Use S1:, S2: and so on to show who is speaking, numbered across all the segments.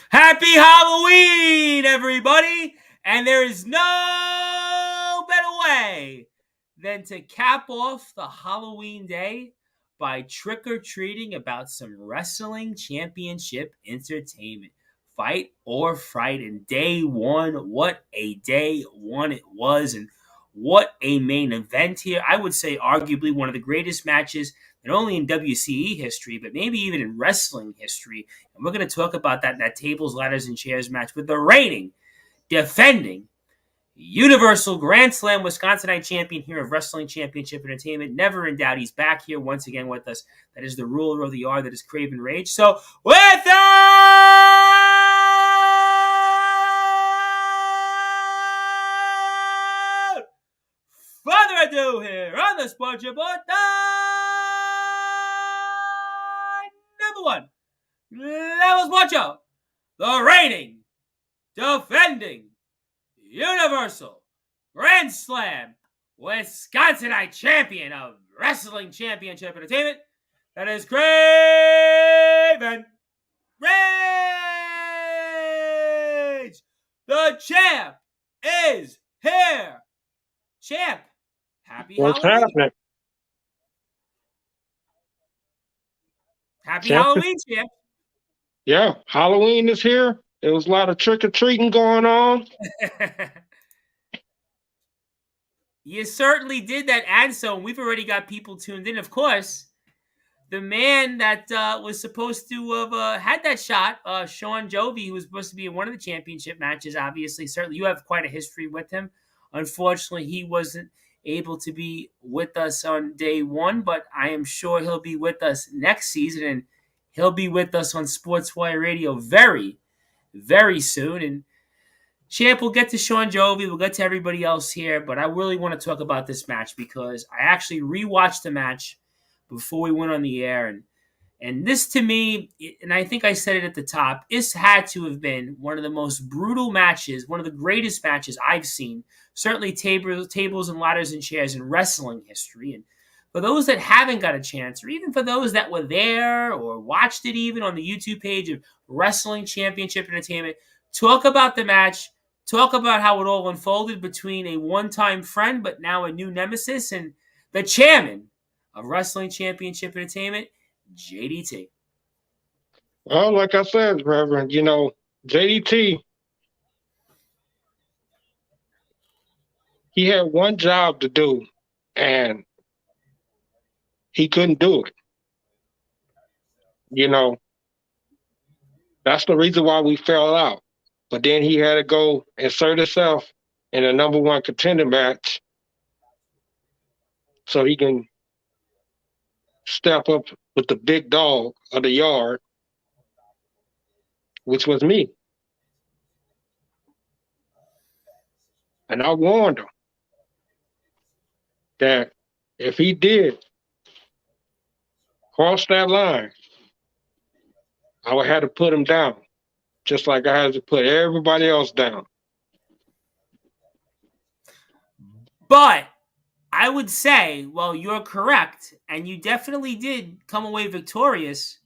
S1: Happy Halloween, everybody! And there is no better way than to cap off the Halloween day by trick-or-treating about some wrestling championship entertainment. Fight or Fright. And day one, what a day one it was, and what a main event here. I would say arguably one of the greatest matches, not only in WCE history, but maybe even in wrestling history. And we're going to talk about that tables, ladders, and chairs match with the reigning, defending, Universal Grand Slam Wisconsinite champion here of Wrestling Championship Entertainment. Never in doubt, he's back here once again with us. That is the ruler of the yard, that is Kraven Rage. So, without further ado, here on the Sportswire Report, number one, Levels Macho, the reigning, defending, Universal Grand Slam Wisconsinite champion of Wrestling Championship Entertainment. That is Kraven Rage. The champ is here. Champ, happy
S2: What's
S1: Halloween.
S2: happening?
S1: Happy
S2: Champ-
S1: Halloween, champ.
S2: Yeah, Halloween is here. There was a lot of trick-or-treating going on.
S1: You certainly did that, and so we've already got people tuned in. Of course, the man that was supposed to have had that shot, Sean Jovi, who was supposed to be in one of the championship matches, obviously. Certainly, you have quite a history with him. Unfortunately, he wasn't able to be with us on day one, but I am sure he'll be with us next season, and he'll be with us on Sportswire Radio very, very soon. And Champ, we'll get to Sean Jovi, we'll get to everybody else here, but I really want to talk about this match because I actually rewatched the match before we went on the air, and this to me, and I think I said it at the top, this had to have been one of the most brutal matches, one of the greatest matches I've seen, certainly tables and ladders and chairs in wrestling history. And for those that haven't got a chance, or even for those that were there or watched it even on the YouTube page of Wrestling Championship Entertainment, talk about the match. Talk about how it all unfolded between a one-time friend, but now a new nemesis, and the chairman of Wrestling Championship Entertainment, JDT.
S2: Well, like I said, Reverend, JDT, he had one job to do, and he couldn't do it. That's the reason why we fell out. But then he had to go insert himself in a number one contender match so he can step up with the big dog of the yard, which was me. And I warned him that if he did cross that line, I would have to put him down, just like I had to put everybody else down.
S1: But I would say, well, you're correct, and you definitely did come away victorious.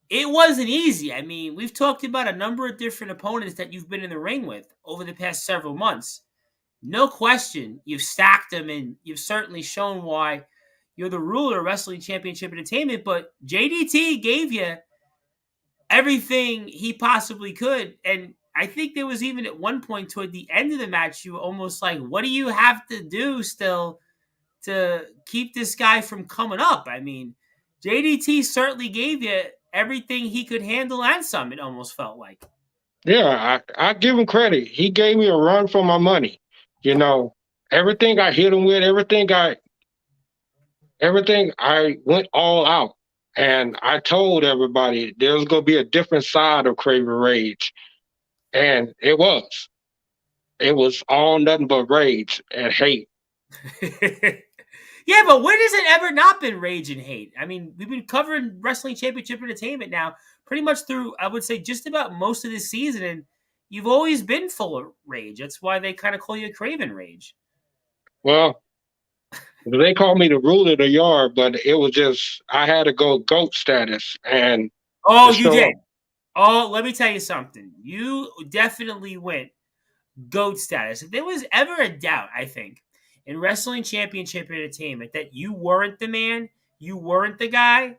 S1: It wasn't easy. I mean, we've talked about a number of different opponents that you've been in the ring with over the past several months. No question, you've stacked them, and you've certainly shown why you're the ruler of Wrestling Championship Entertainment, but JDT gave you everything he possibly could, and I think there was even at one point toward the end of the match, you were almost like, what do you have to do still to keep this guy from coming up? I mean, JDT certainly gave you everything he could handle and some, it almost felt like.
S2: Yeah, I give him credit. He gave me a run for my money. Everything I hit him with, everything I went all out. And I told everybody there was going to be a different side of Kraven Rage. And it was. It was all nothing but rage and hate.
S1: Yeah, but when has it ever not been rage and hate? I mean, we've been covering Wrestling Championship Entertainment now pretty much through, I would say, just about most of this season, and you've always been full of rage. That's why they kind of call you Kraven Rage.
S2: Well, they call me the ruler of the yard, but it was just, I had to go GOAT status. And
S1: you did. Oh, let me tell you something. You definitely went GOAT status. If there was ever a doubt, I think, in Wrestling Championship Entertainment that you weren't the man, you weren't the guy,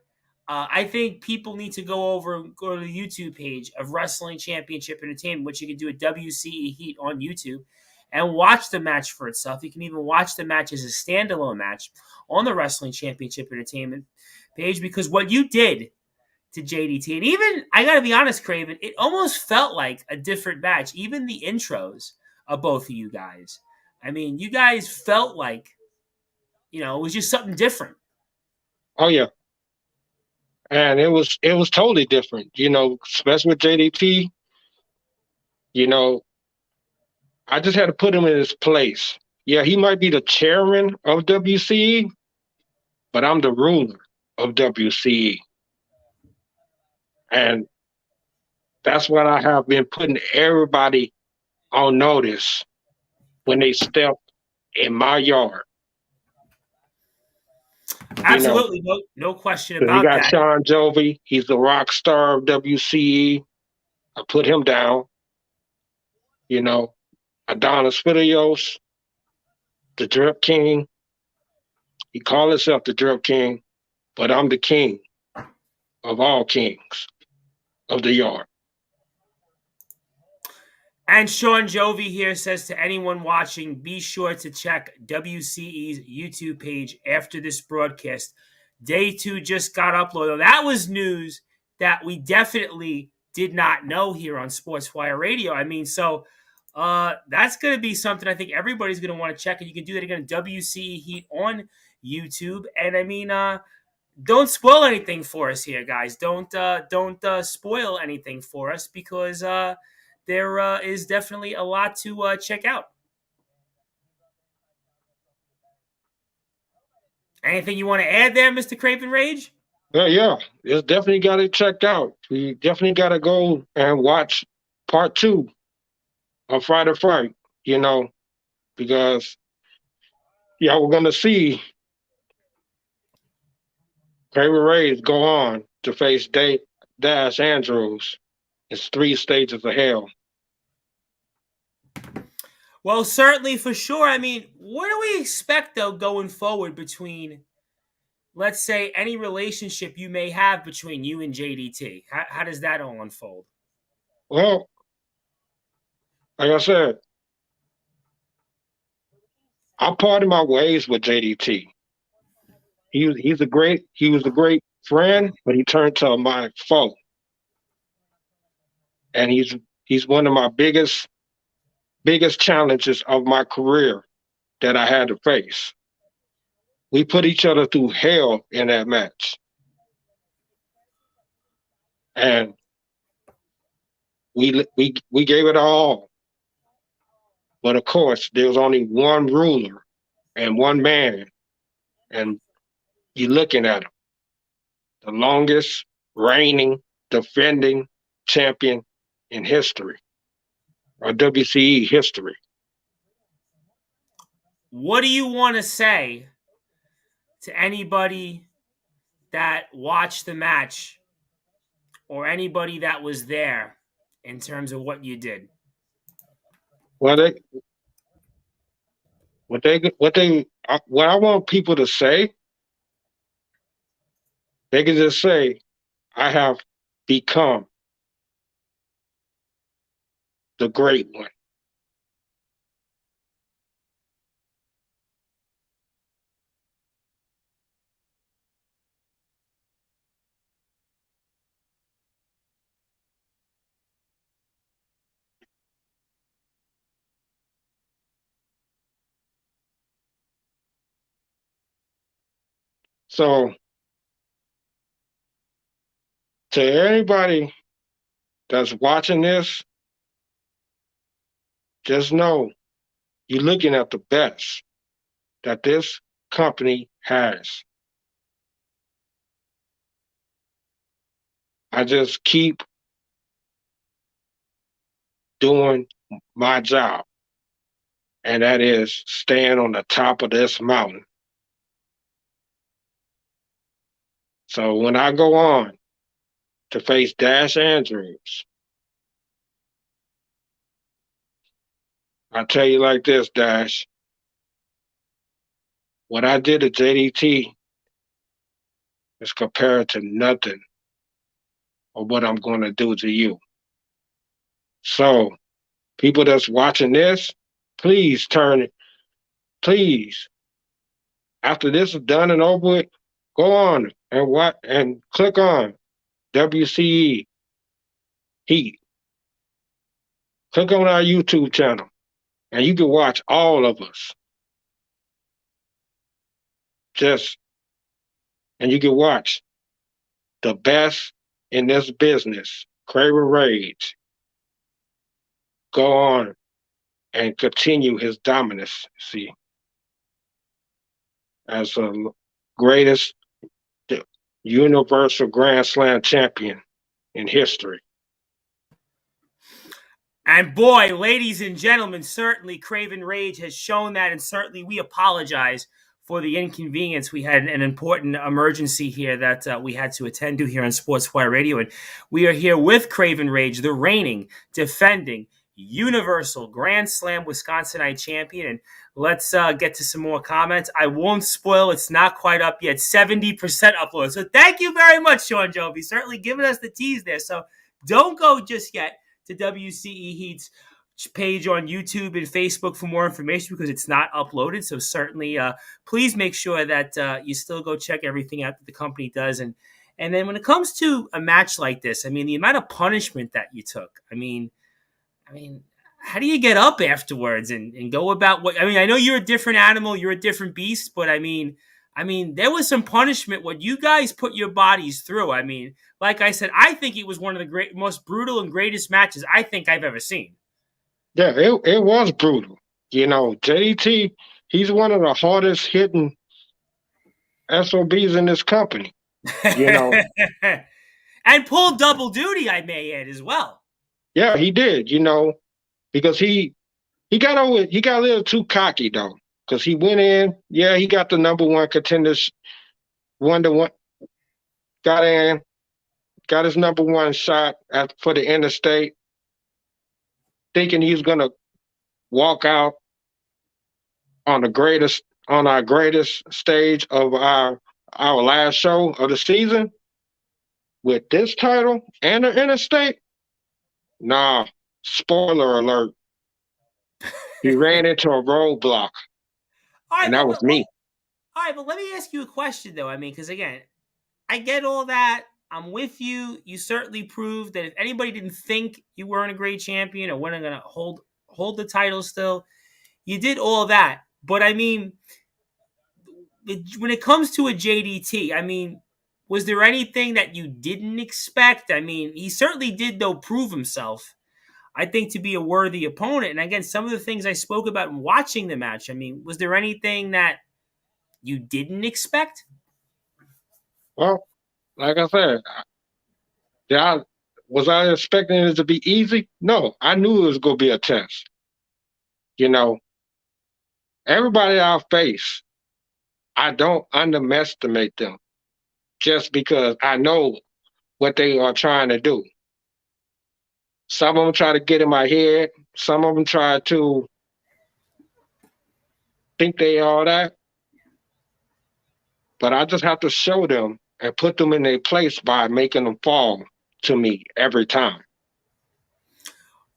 S1: I think people need to go to the YouTube page of Wrestling Championship Entertainment, which you can do at WCE Heat on YouTube, and watch the match for itself. You can even watch the match as a standalone match on the Wrestling Championship Entertainment page, because what you did to JDT. And even, I got to be honest, Kraven, it almost felt like a different match. Even the intros of both of you guys. I mean, you guys felt like, it was just something different.
S2: Oh yeah, and it was totally different. Especially with JDT. You know, I just had to put him in his place. Yeah, he might be the chairman of WCE, but I'm the ruler of WCE, and that's what I have been putting everybody on notice when they step in my yard. You know,
S1: Absolutely. No question
S2: you
S1: about
S2: got
S1: that.
S2: Sean Jovi. He's the rock star of WCE. I put him down. You know, Adonis Filios, the Drip King. He called himself the Drip King, but I'm the king of all kings of the yard.
S1: And Sean Jovi here says to anyone watching, be sure to check WCE's YouTube page after this broadcast. Day 2 just got uploaded. That was news that we definitely did not know here on Sportswire Radio. I mean, so that's going to be something I think everybody's going to want to check. And you can do that again, WCE Heat on YouTube. And I mean, don't spoil anything for us here, guys. Don't spoil anything for us, because there is definitely a lot to check out. Anything you want to add there, Mr. Craven Rage?
S2: Yeah, it's definitely got to check out. We definitely got to go and watch part 2 of Friday Fight, because, yeah, we're going to see Kraven Ray's go on to face Dash Andrews. It's 3 stages of hell.
S1: Well, certainly for sure. I mean, what do we expect, though, going forward between, let's say, any relationship you may have between you and JDT? How does that all unfold?
S2: Well, like I said, I parted my ways with JDT. He was a great friend, but he turned to my foe, and he's one of my biggest challenges of my career that I had to face. We put each other through hell in that match, and we gave it all. But of course, there was only one ruler and one man, and you're looking at him, the longest reigning defending champion in history, or WCE history.
S1: What do you want to say to anybody that watched the match or anybody that was there in terms of what you did?
S2: Well, what I want people to say, they can just say, "I have become the great one." So, to anybody that's watching this, just know you're looking at the best that this company has. I just keep doing my job, and that is staying on the top of this mountain. So when I go on, to face Dash Andrews. I tell you like this, Dash. What I did to JDT is compared to nothing of what I'm going to do to you. So, people that's watching this, please turn it. Please, after this is done and over with, go on and click on WCE Heat. Click on our YouTube channel, and you can watch all of us. And you can watch the best in this business, Kraven Rage, go on and continue his dominance, see, as the greatest Universal Grand Slam champion in history.
S1: And boy, ladies and gentlemen, certainly Kraven Rage has shown that, and certainly we apologize for the inconvenience. We had an important emergency here that we had to attend to here on Sportswire Radio, and we are here with Kraven Rage, the reigning, defending Universal Grand Slam Wisconsinite champion. And let's get to some more comments. I won't spoil; it's not quite up yet. 70% upload. So thank you very much, Sean Joby. Certainly giving us the tease there. So don't go just yet to WCE Heat's page on YouTube and Facebook for more information because it's not uploaded. So certainly, please make sure that you still go check everything out that the company does. And then when it comes to a match like this, I mean, the amount of punishment that you took. I mean, how do you get up afterwards and go about what? I mean, I know you're a different animal, you're a different beast, but I mean, there was some punishment what you guys put your bodies through. I mean, like I said, I think it was one of the most brutal and greatest matches I think I've ever seen.
S2: Yeah, it was brutal. You know, JDT, he's one of the hardest hitting SOBs in this company. You know,
S1: and pulled double duty, I may add, as well.
S2: Yeah, he did. You know, because he got a little too cocky though. Because he went in, yeah, he got the number one contenders, 1-1, got in, got his number one shot for the interstate, thinking he's gonna walk out on our greatest stage of our last show of the season with this title and the interstate. Nah, spoiler alert. He ran into a roadblock. And that was me.
S1: All right, but let me ask you a question, though. I mean, because again, I get all that. I'm with you. You certainly proved that if anybody didn't think you weren't a great champion or weren't going to hold the title still, you did all that. But I mean, when it comes to a JDT, I mean, was there anything that you didn't expect? I mean, he certainly did, though, prove himself, I think, to be a worthy opponent. And again, some of the things I spoke about in watching the match, I mean, was there anything that you didn't expect?
S2: Well, like I said, was I expecting it to be easy? No, I knew it was going to be a test. You know, everybody I face, I don't underestimate them just because I know what they are trying to do. Some of them try to get in my head. Some of them try to think they are that. But I just have to show them and put them in their place by making them fall to me every time.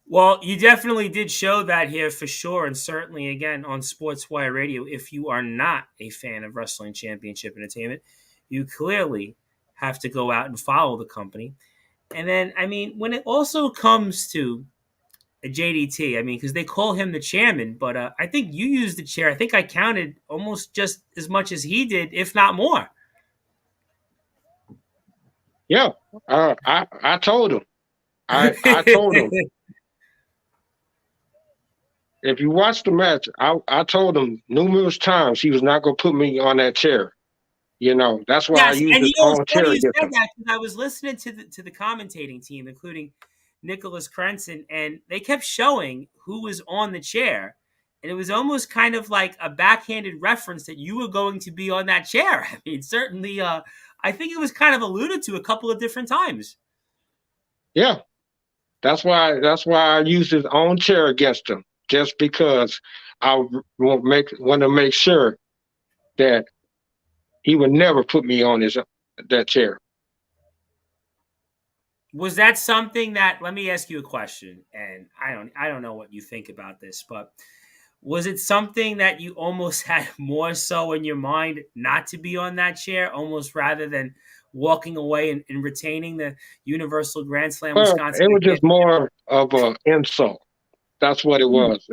S1: Well, you definitely did show that here for sure. And certainly, again, on Sportswire Radio, if you are not a fan of Wrestling Championship Entertainment, you clearly have to go out and follow the company. And then, I mean, when it also comes to a JDT, I mean, because they call him the chairman, but I think you used the chair. I think I counted almost just as much as he did, if not more.
S2: Yeah, I told him. I told him. If you watch the match, I told him numerous times he was not going to put me on that chair. You know, that's why I used his own chair against him.
S1: I was listening to the commentating team, including Nicholas Crenson, and they kept showing who was on the chair. And it was almost kind of like a backhanded reference that you were going to be on that chair. I mean, certainly, I think it was kind of alluded to a couple of different times.
S2: Yeah, that's why I used his own chair against him, just because I want to make sure that he would never put me on his that chair.
S1: Was that something that? Let me ask you a question, and I don't know what you think about this, but was it something that you almost had more so in your mind not to be on that chair, almost rather than walking away and retaining the Universal Grand Slam
S2: Well,
S1: Wisconsin
S2: it was just
S1: Championship?
S2: more of an insult. That's what it was.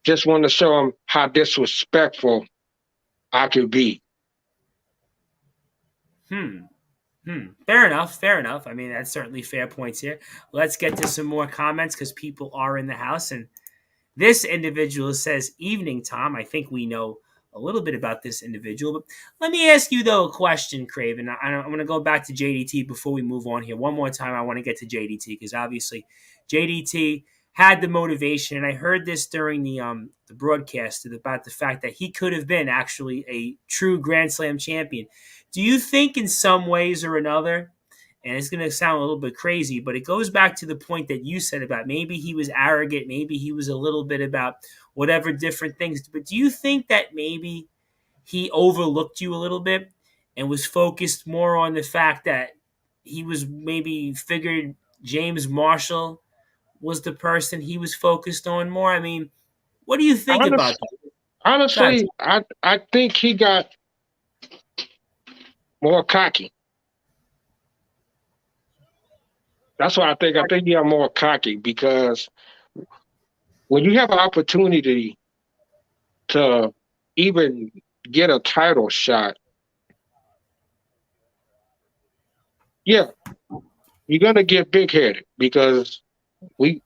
S2: Just wanted to show him how disrespectful I could be.
S1: Hmm. Fair enough. Fair enough. I mean, that's certainly fair points here. Let's get to some more comments because people are in the house. And this individual says, "Evening, Tom. I think we know a little bit about this individual. But let me ask you, though, a question, Craven. I'm going to go back to JDT before we move on here. One more time, I want to get to JDT because obviously JDT had the motivation. And I heard this during the broadcast about the fact that he could have been actually a true Grand Slam champion. Do you think in some ways or another, and it's going to sound a little bit crazy, but it goes back to the point that you said about maybe he was arrogant, maybe he was a little bit about whatever different things. But do you think that maybe he overlooked you a little bit and was focused more on the fact that he was maybe figured James Marshall was the person he was focused on more? I mean, what do you think about
S2: Honest,
S1: that? God,
S2: honestly, I think he got more cocky. That's what I think. I think he got more cocky because when you have an opportunity to even get a title shot, yeah, you're gonna get big headed because we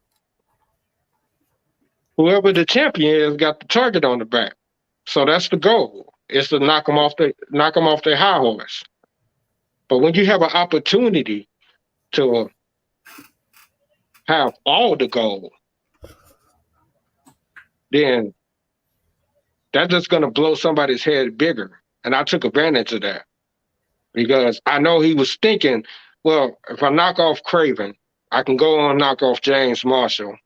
S2: whoever the champion is got the target on the back. So that's the goal. Is to knock them off their high horse. But when you have an opportunity to have all the gold, then that's just gonna blow somebody's head bigger. And I took advantage of that because I know he was thinking, well, if I knock off Kraven, I can go on and knock off James Marshall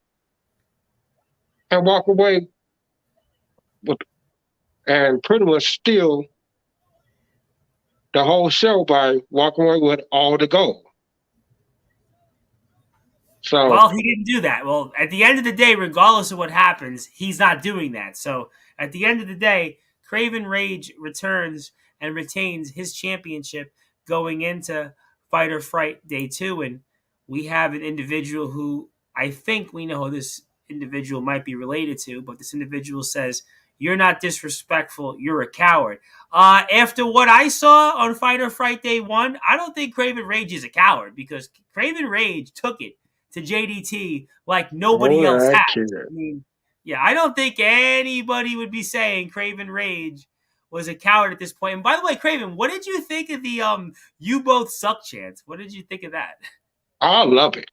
S2: and walk away with and pretty much steal the whole show by walking away with all the gold. So
S1: well, he didn't do that. Well, at the end of the day, regardless of what happens, he's not doing that. So at the end of the day, Craven Rage returns and retains his championship going into Fight or Fright Day 2. And we have an individual who I think we know who this individual might be related to, but this individual says, "You're not disrespectful, you're a coward." After what I saw on Fight or Fright Day 1, I don't think Craven Rage is a coward because Craven Rage took it to JDT like nobody
S2: all
S1: else
S2: that
S1: has.
S2: kid.
S1: I mean, yeah, I don't think anybody would be saying Craven Rage was a coward at this point. And by the way, Craven, what did you think of the "You Both Suck" chants? What did you think of that?
S2: I love it.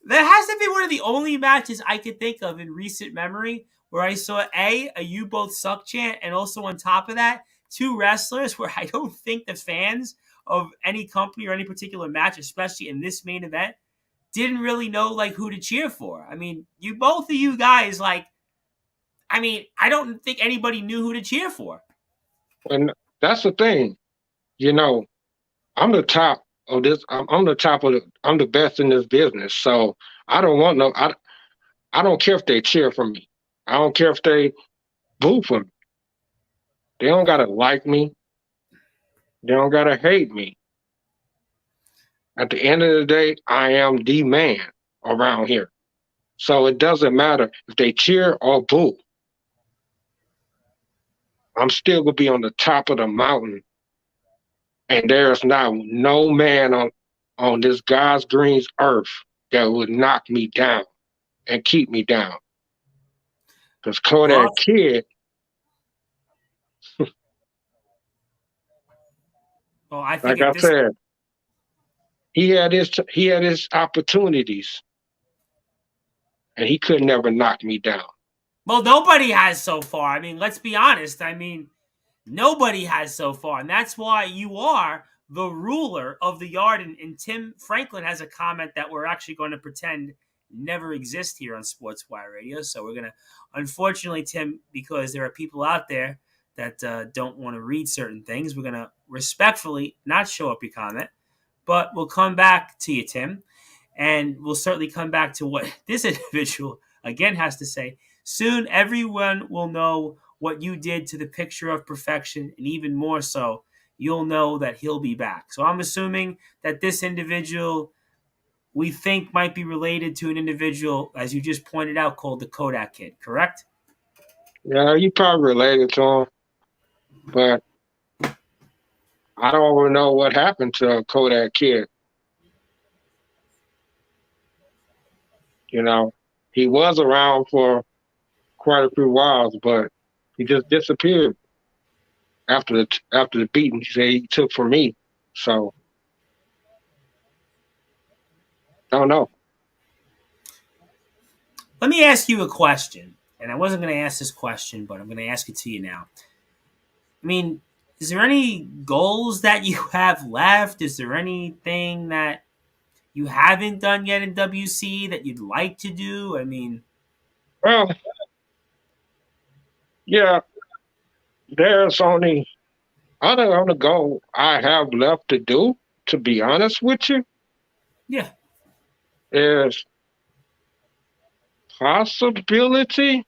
S1: That has to be one of the only matches I could think of in recent memory where I saw a "You Both Suck" chant, and also on top of that, two wrestlers where I don't think the fans of any company or any particular match, especially in this main event, didn't really know like who to cheer for. I mean, you both of you guys, like, I mean, I don't think anybody knew who to cheer for.
S2: And that's the thing. You know, I'm the top of this. I'm the top of the. I'm the best in this business. So I don't want no. I don't care if they cheer for me. I don't care if they boo for me. They don't gotta like me. They don't gotta hate me. At the end of the day, I am the man around here. So it doesn't matter if they cheer or boo. I'm still gonna be on the top of the mountain, and there's not no man on this God's green earth that would knock me down and keep me down. Because
S1: Well,
S2: Kodak Kid,
S1: I think
S2: like
S1: at
S2: I
S1: this
S2: said, he had his opportunities, and he could never knock me down.
S1: well, nobody has so far. I mean, let's be honest. I mean, nobody has so far, and that's why you are the ruler of the yard. And Tim Franklin has a comment that we're actually going to pretend never exist here on Sportswire Radio. So we're going to, unfortunately, Tim, because there are people out there that don't want to read certain things, we're going to respectfully not show up your comment, but we'll come back to you, Tim. And we'll certainly come back to what this individual again has to say. Soon, everyone will know what you did to the picture of perfection, and even more so, you'll know that he'll be back. So I'm assuming that this individual we think might be related to an individual, as you just pointed out, called the Kodak Kid, correct?
S2: Yeah, you probably related to him, but I don't even know what happened to Kodak Kid. You know, he was around for quite a few whiles, but he just disappeared after the beating he took from me. So I don't know.
S1: Let me ask you a question. And I wasn't going to ask this question, but I'm going to ask it to you now. I mean, is there any goals that you have left? Is there anything that you haven't done yet in WC that you'd like to do? I mean,
S2: Well, yeah, there's only other goal I have left to do, to be honest with you,
S1: yeah.
S2: is possibility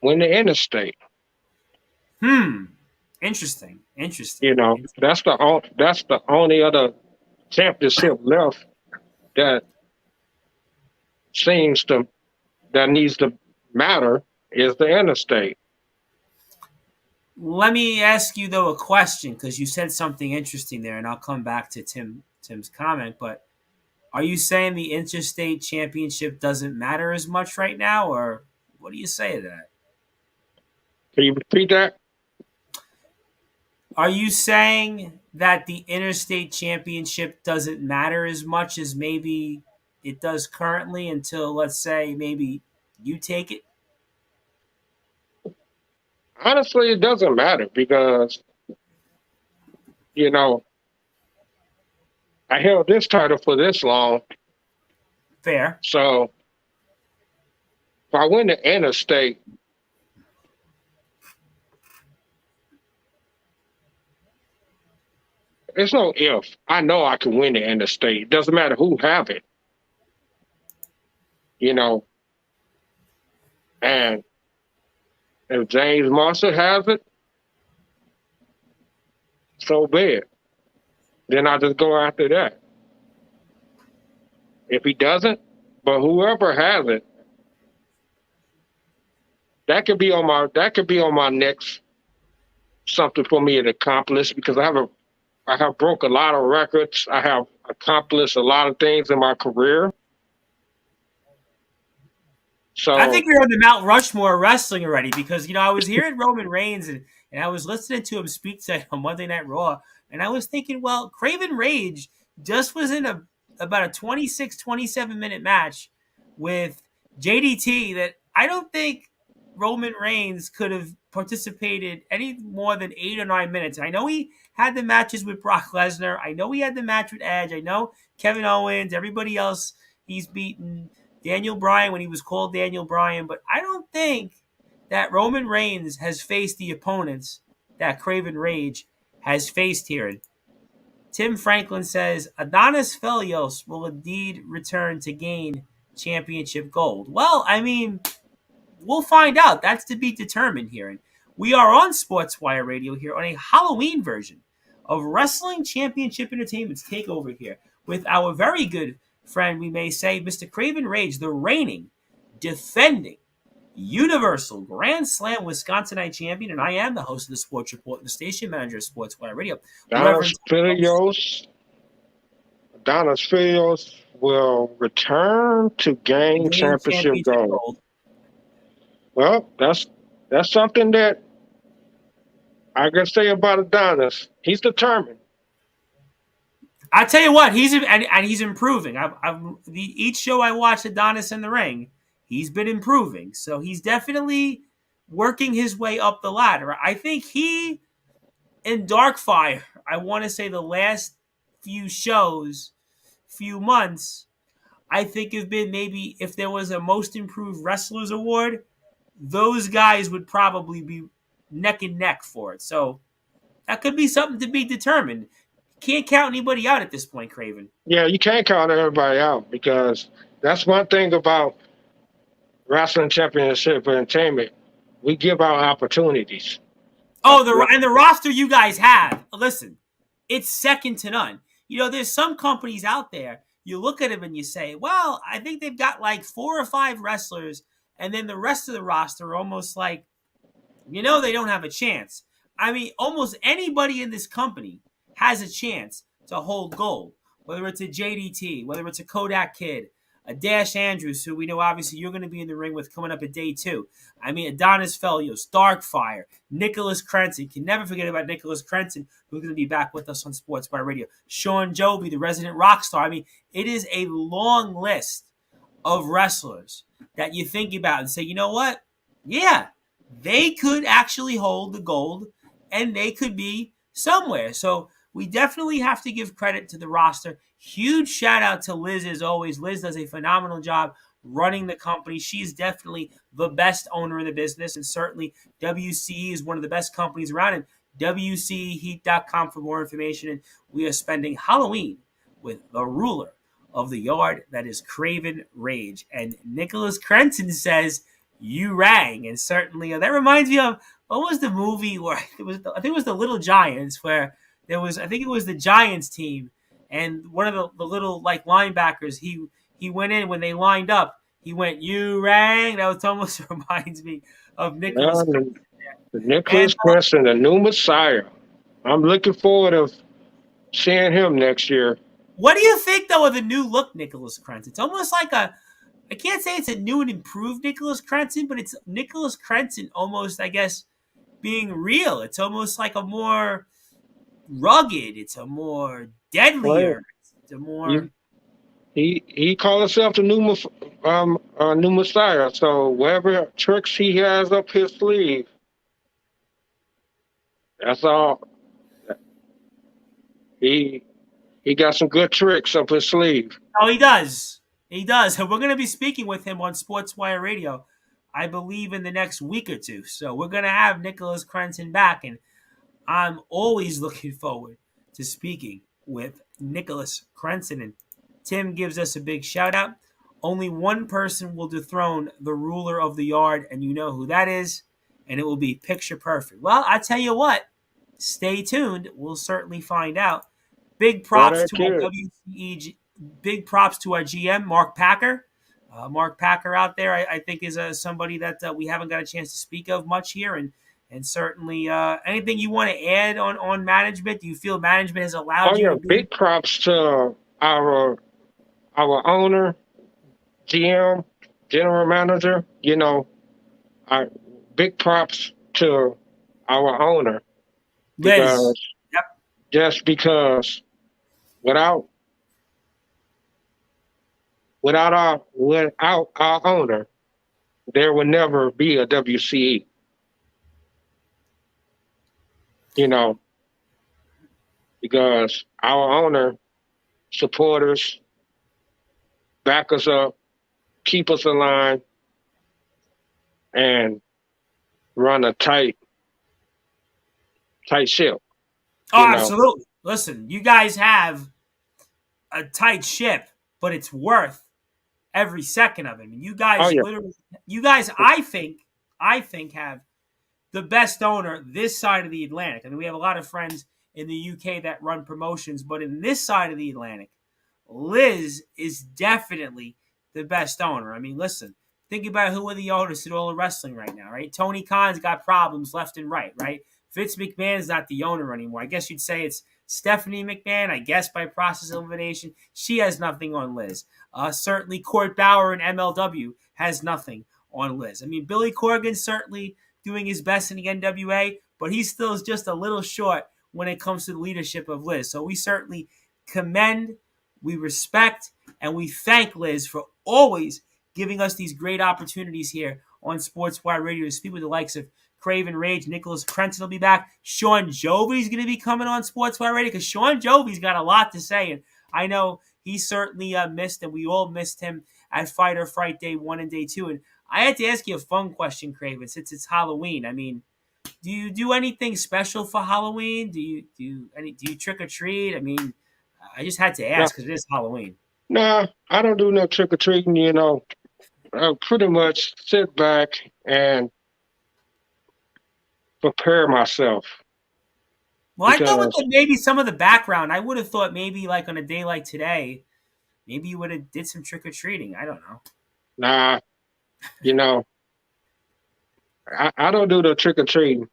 S2: win the interstate.
S1: Interesting.
S2: You know, that's the only other championship left that seems to that needs to matter is the interstate.
S1: Let me ask you though a question because you said something interesting there, and I'll come back to Tim's comment. But are you saying the interstate championship doesn't matter as much right now, or what do you say to that?
S2: Can you repeat that?
S1: Are you saying that the interstate championship doesn't matter as much as maybe it does currently until, let's say, maybe you take it?
S2: Honestly, it doesn't matter because you know I held this title for this long,
S1: Fair.
S2: so if I win the interstate, there's no if. I know I can win the interstate. It doesn't matter who have it, you know. And if James Marshall has it, so be it. Then I just go after that. If he doesn't, but whoever has it, that could be on my next something for me to accomplish because I have broke a lot of records. I have accomplished a lot of things in my career. So
S1: I think you're on the Mount Rushmore of wrestling already because, I was hearing Roman Reigns and I was listening to him speak to on Monday Night Raw, and I was thinking, well, Kraven Rage just was in about a 26, 27-minute match with JDT that I don't think Roman Reigns could have participated any more than 8 or 9 minutes. I know he had the matches with Brock Lesnar. I know he had the match with Edge. I know Kevin Owens, everybody else he's beaten. Daniel Bryan when he was called Daniel Bryan, but I don't think that Roman Reigns has faced the opponents that Kraven Rage has faced here. And Tim Franklin says Adonis Felios will indeed return to gain championship gold. Well, I mean, we'll find out. That's to be determined here. And we are on Sportswire Radio here on a Halloween version of Wrestling Championship Entertainment's Takeover here with our very good friend, we may say, Mr. Kraven Rage, the reigning, defending, Universal Grand Slam Wisconsinite champion, and I am the host of the Sports Report and the station manager of Sportswire Radio.
S2: Adonis Filios will return to gain championship gold. Well, that's something that I can say about Adonis. He's determined.
S1: I tell you what, he's improving. Each show I watch Adonis in the ring, he's been improving. So he's definitely working his way up the ladder. I think he and Darkfire, I want to say the last few shows, few months, I think have been maybe if there was a most improved wrestlers award, those guys would probably be neck and neck for it. So that could be something to be determined. Can't count anybody out at this point, Kraven.
S2: Yeah, you can't count everybody out because that's one thing about wrestling championship entertainment. We give out opportunities.
S1: Oh, the roster you guys have. Listen, it's second to none. There's some companies out there. You look at them and you say, "Well, I think they've got like 4 or 5 wrestlers, and then the rest of the roster are almost like, they don't have a chance." I mean, almost anybody in this company has a chance to hold gold. Whether it's a JDT, whether it's a Kodak Kid, a Dash Andrews, who we know obviously you're going to be in the ring with coming up at day 2. I mean, Adonis Felios, Darkfire, Nicholas Crenson. Can never forget about Nicholas Crenson, who's going to be back with us on Sportswire Radio. Sean Joby, the resident rock star. I mean, it is a long list of wrestlers that you think about and say, you know what? Yeah, they could actually hold the gold and they could be somewhere. So we definitely have to give credit to the roster. Huge shout out to Liz as always. Liz does a phenomenal job running the company. She's definitely the best owner in the business, and certainly WCE is one of the best companies around. And WCEheat.com for more information. And we are spending Halloween with the ruler of the yard, that is Kraven Rage. And Nicholas Crenson says, "You rang." And certainly that reminds me of, what was the movie where I think it was the Little Giants, where there was, I think it was the Giants team, and one of the little like linebackers, he went in when they lined up. He went, "You rang." That was almost reminds me of Nicholas.
S2: The Nicholas Crenson, the new Messiah. I'm looking forward to seeing him next year.
S1: What do you think though of the new look Nicholas Crenson? It's almost like I can't say it's a new and improved Nicholas Crenson, but it's Nicholas Crenson almost, I guess, being real. It's almost like a more rugged. It's a more deadlier. It's a more.
S2: He called himself the new Messiah. So whatever tricks he has up his sleeve, that's all. He got some good tricks up his sleeve.
S1: Oh, he does. He does. And we're going to be speaking with him on Sportswire Radio, I believe, in the next week or two. So we're going to have Nicholas Crenson back, and I'm always looking forward to speaking with Nicholas Crenson. And Tim gives us a big shout out. Only one person will dethrone the ruler of the yard, and you know who that is, and it will be picture perfect. Well, I tell you what, stay tuned. We'll certainly find out. Big props to our WCE, big props to our GM, Mark Packer. Mark Packer out there, I think, is somebody that we haven't got a chance to speak of much here. And certainly, anything you want to add on management? Do you feel management has allowed you to be?
S2: Big props to our owner, GM, general manager. Big props to our owner.
S1: Liz.
S2: Just because without our owner, there would never be a WCE. Because our owner, supporters, back us up, keep us in line, and run a tight ship.
S1: Oh, absolutely. Listen, you guys have a tight ship, but it's worth every second of it. I mean, you guys I think have the best owner this side of the Atlantic. I mean, we have a lot of friends in the UK that run promotions, but in this side of the Atlantic, Liz is definitely the best owner. I mean, listen, think about who are the owners to all the wrestling right now, right? Tony Khan's got problems left and right, right? Vince McMahon's not the owner anymore. I guess you'd say it's Stephanie McMahon, I guess by process of elimination. She has nothing on Liz. Certainly Court Bauer in MLW has nothing on Liz. I mean, Billy Corgan's certainly doing his best in the NWA, but he still is just a little short when it comes to the leadership of Liz. So we certainly commend, we respect, and we thank Liz for always giving us these great opportunities here on Sportswire Radio to speak with the likes of Kraven Rage. Nicholas Prenton will be back. Sean Jovi's going to be coming on Sportswire Radio because Sean Jovi's got a lot to say. And I know he certainly missed, and we all missed him at Fight or Fright Day 1 and Day 2. And I had to ask you a fun question, Kraven, since it's Halloween. I mean, do you do anything special for Halloween? Do you trick or treat? I mean, I just had to
S2: No,
S1: ask because it is Halloween.
S2: no, I don't do no trick or treating. I pretty much sit back and prepare myself
S1: Well, I thought with
S2: because
S1: maybe some of the background, I would have thought maybe like on a day like today, maybe you would have did some trick or treating. I don't know.
S2: nah, you know, I don't do the trick or treating.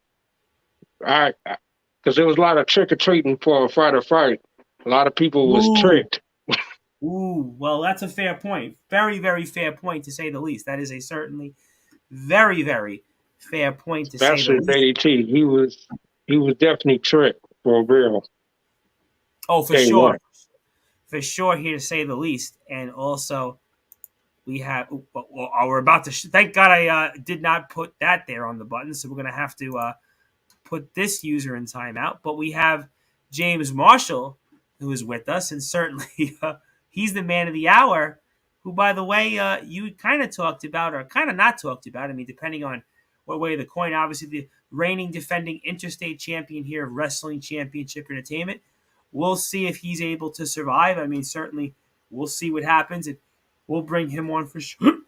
S2: I because there was a lot of trick or treating for a Friday fight. A lot of people was
S1: Ooh,
S2: tricked,
S1: well, that's a fair point. Very, very fair point to say the least. That is a certainly very, very fair point to say the
S2: especially
S1: least.
S2: JDT. He was definitely tricked for real.
S1: Oh, for
S2: Day
S1: sure,
S2: one.
S1: for sure, here to say the least. And also, we have. We're about to. Thank God I did not put that there on the button. So we're gonna have to put this user in timeout. But we have James Marshall, who is with us, and certainly he's the man of the hour. Who, by the way, you kind of talked about, or kind of not talked about. I mean, depending on what way of the coin. Obviously, the reigning, defending interstate champion here of Wrestling Championship Entertainment. We'll see if he's able to survive. I mean, certainly, we'll see what happens, and we'll bring him on for sure.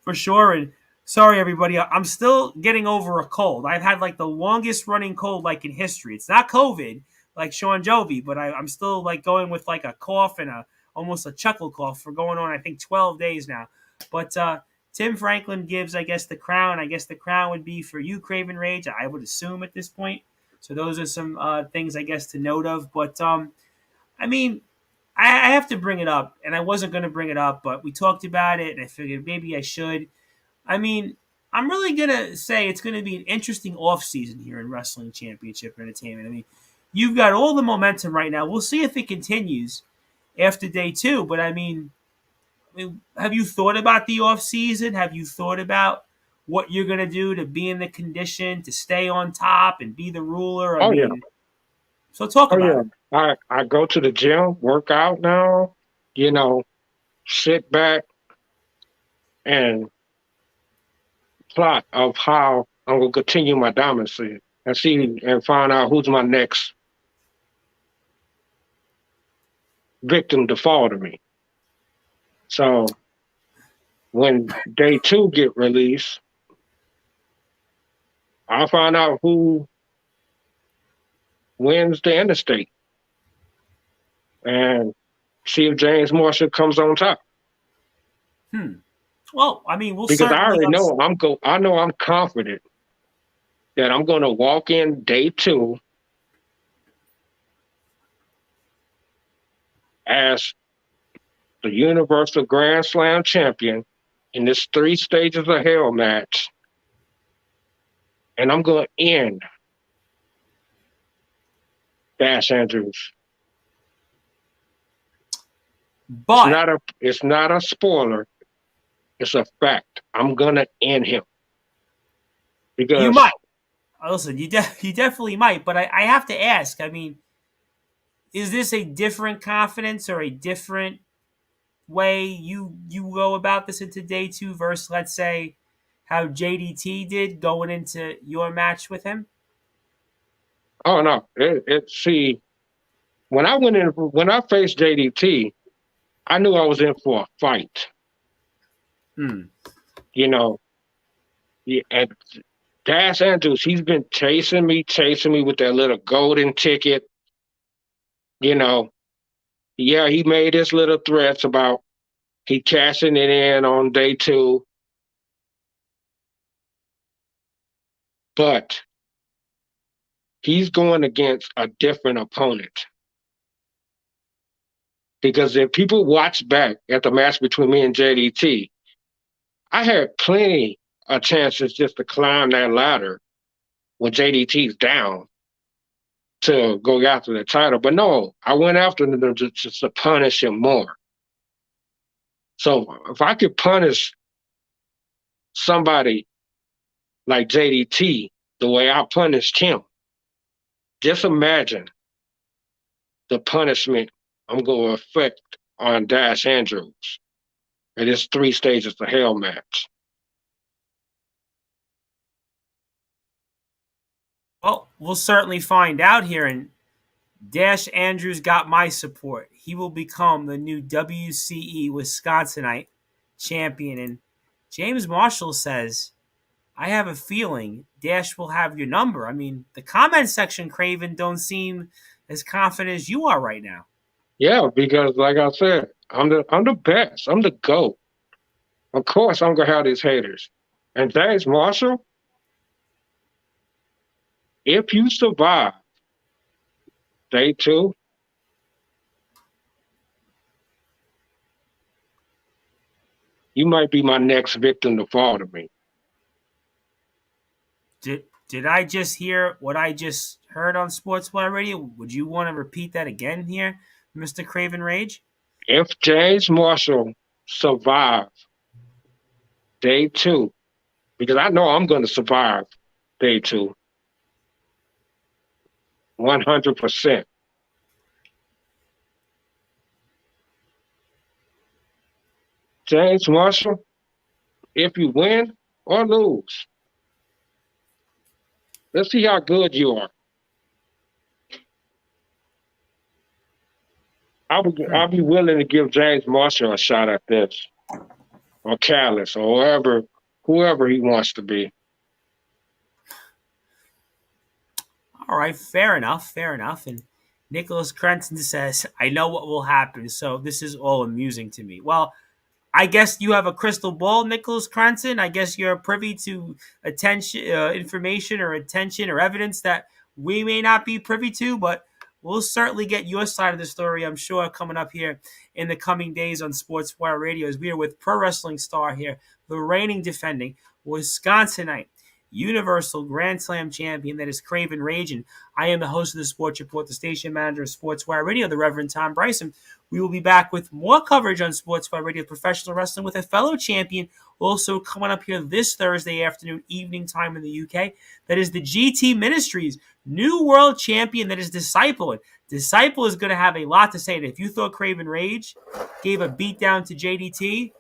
S1: For sure. And sorry, everybody, I'm still getting over a cold. I've had like the longest running cold like in history. It's not COVID like Sean Jovi, but I'm still like going with like a cough and a almost a chuckle cough for going on I think 12 days now. But Tim Franklin gives I guess the crown. I guess the crown would be for you, Craven Rage. I would assume at this point. So those are some things I guess to note of. But I mean, I have to bring it up, and I wasn't going to bring it up, but we talked about it, and I figured maybe I should. I mean, I'm really gonna say it's gonna be an interesting off season here in Wrestling Championship Entertainment. I mean, you've got all the momentum right now. We'll see if it continues after day two. But I mean, have you thought about the off season? Have you thought about what you're gonna do to be in the condition to stay on top and be the ruler? I
S2: Oh yeah,
S1: mean, so talk
S2: oh
S1: about
S2: yeah.
S1: it.
S2: I go to the gym, work out now. You know, sit back and plot of how I'm gonna continue my dominancy and see and find out who's my next victim to fall to me. So when day two get released, I'll find out who wins the interstate and see if James Marshall comes on top.
S1: Hmm. Well, I mean, we'll
S2: Because I
S1: certainly.
S2: already know I know I'm confident that I'm gonna walk in day two as the Universal Grand Slam champion in this 3 stages of hell match. And I'm gonna end Dash Andrews.
S1: But
S2: It's not a spoiler. It's a fact. I'm gonna end him
S1: you
S2: because
S1: might. Listen, you definitely might. But I have to ask. I mean, is this a different confidence or a different way you go about this into day two versus let's say how JDT did going into your match with him?
S2: oh no, see when I faced JDT, I knew I was in for a fight.
S1: Hmm.
S2: You know, and Dash Andrews, he's been chasing me with that little golden ticket. You know, yeah, he made his little threats about he cashing it in on day two, but he's going against a different opponent. Because if people watch back at the match between me and JDT, I had plenty of chances just to climb that ladder when JDT's down to go after the title. But no, I went after them just to punish him more. So if I could punish somebody like JDT, the way I punished him. Just imagine the punishment I'm going to affect on Dash Andrews in this 3 stages of hell match.
S1: Well, we'll certainly find out here. And Dash Andrews got my support. He will become the new WCE Wisconsinite champion. And James Marshall says, I have a feeling Dash will have your number. I mean, the comment section, Kraven, don't seem as confident as you are right now.
S2: Yeah, because like I said, I'm the best. I'm the GOAT. Of course I'm gonna have these haters. And James Marshall, if you survive day 2, you might be my next victim to fall to me.
S1: Did I just hear what I just heard on Sportswire Radio? Would you want to repeat that again here, Mr. Kraven Rage?
S2: If James Marshall survive day 2, because I know I'm gonna survive day 2, 100%. James Marshall, if you win or lose, let's see how good you are. I'll be willing to give James Marshall a shot at this, or Callis, or whoever he wants to be.
S1: All right, fair enough. And Nicholas Crenton says, I know what will happen, so this is all amusing to me. Well, I guess you have a crystal ball, Nicholas Crenton. I guess you're privy to information or attention or evidence that we may not be privy to, but we'll certainly get your side of the story, I'm sure, coming up here in the coming days on Sportswire Radio as we are with pro wrestling star here, the reigning defending Wisconsinite Universal Grand Slam champion, that is Kraven Rage. And I am the host of the Sports Report, the station manager of Sportswire Radio, the Reverend Tom Brice. And we will be back with more coverage on Sportswire Radio professional wrestling with a fellow champion also coming up here this Thursday afternoon, evening time in the UK. That is the GT Ministries new world champion, that is Disciple. And Disciple is going to have a lot to say. And if you thought Kraven Rage gave a beatdown to JDT,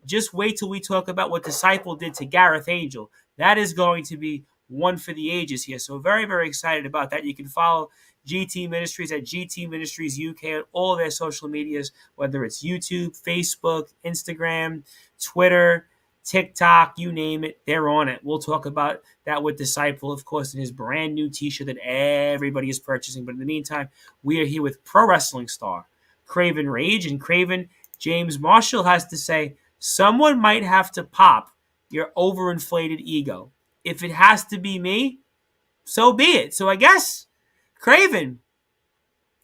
S1: just wait till we talk about what Disciple did to Gareth Angel. That is going to be one for the ages here. So very, very excited about that. You can follow GT Ministries at GT Ministries UK on all their social medias, whether it's YouTube, Facebook, Instagram, Twitter, TikTok, you name it, they're on it. We'll talk about that with Disciple, of course, in his brand new t-shirt that everybody is purchasing. But in the meantime, we are here with pro wrestling star Kraven Rage. And Kraven, James Marshall has to say, someone might have to pop your overinflated ego. If it has to be me, so be it. So I guess, Kraven,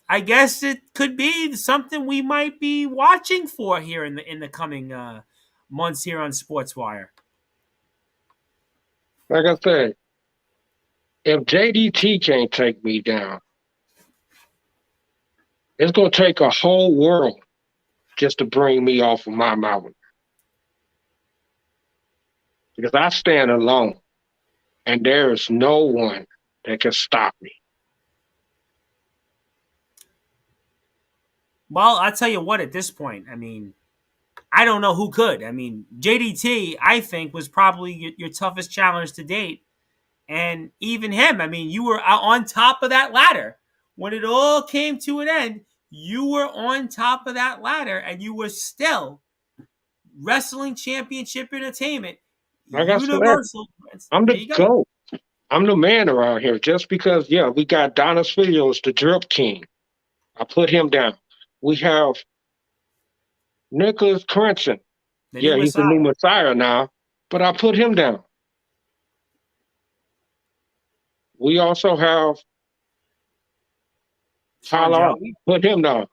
S1: I guess it could be something we might be watching for here in the coming months here on Sportswire.
S2: Like I said, if JDT can't take me down, it's going to take a whole world just to bring me off of my mountain. Because I stand alone, and there is no one that can stop me.
S1: Well, I'll tell you what, at this point, I mean, I don't know who could. I mean, JDT, I think, was probably your toughest challenge to date. And even him, I mean, you were on top of that ladder. When it all came to an end, you were on top of that ladder, and you were still Wrestling Championship Entertainment.
S2: Like Universal. I'm the GOAT. I'm the man around here. Just because, we got Donis Videos, the Drip King. I put him down. We have Nicholas Crenton. He's the new Messiah now, but I put him down. We also have Tyler, put him down.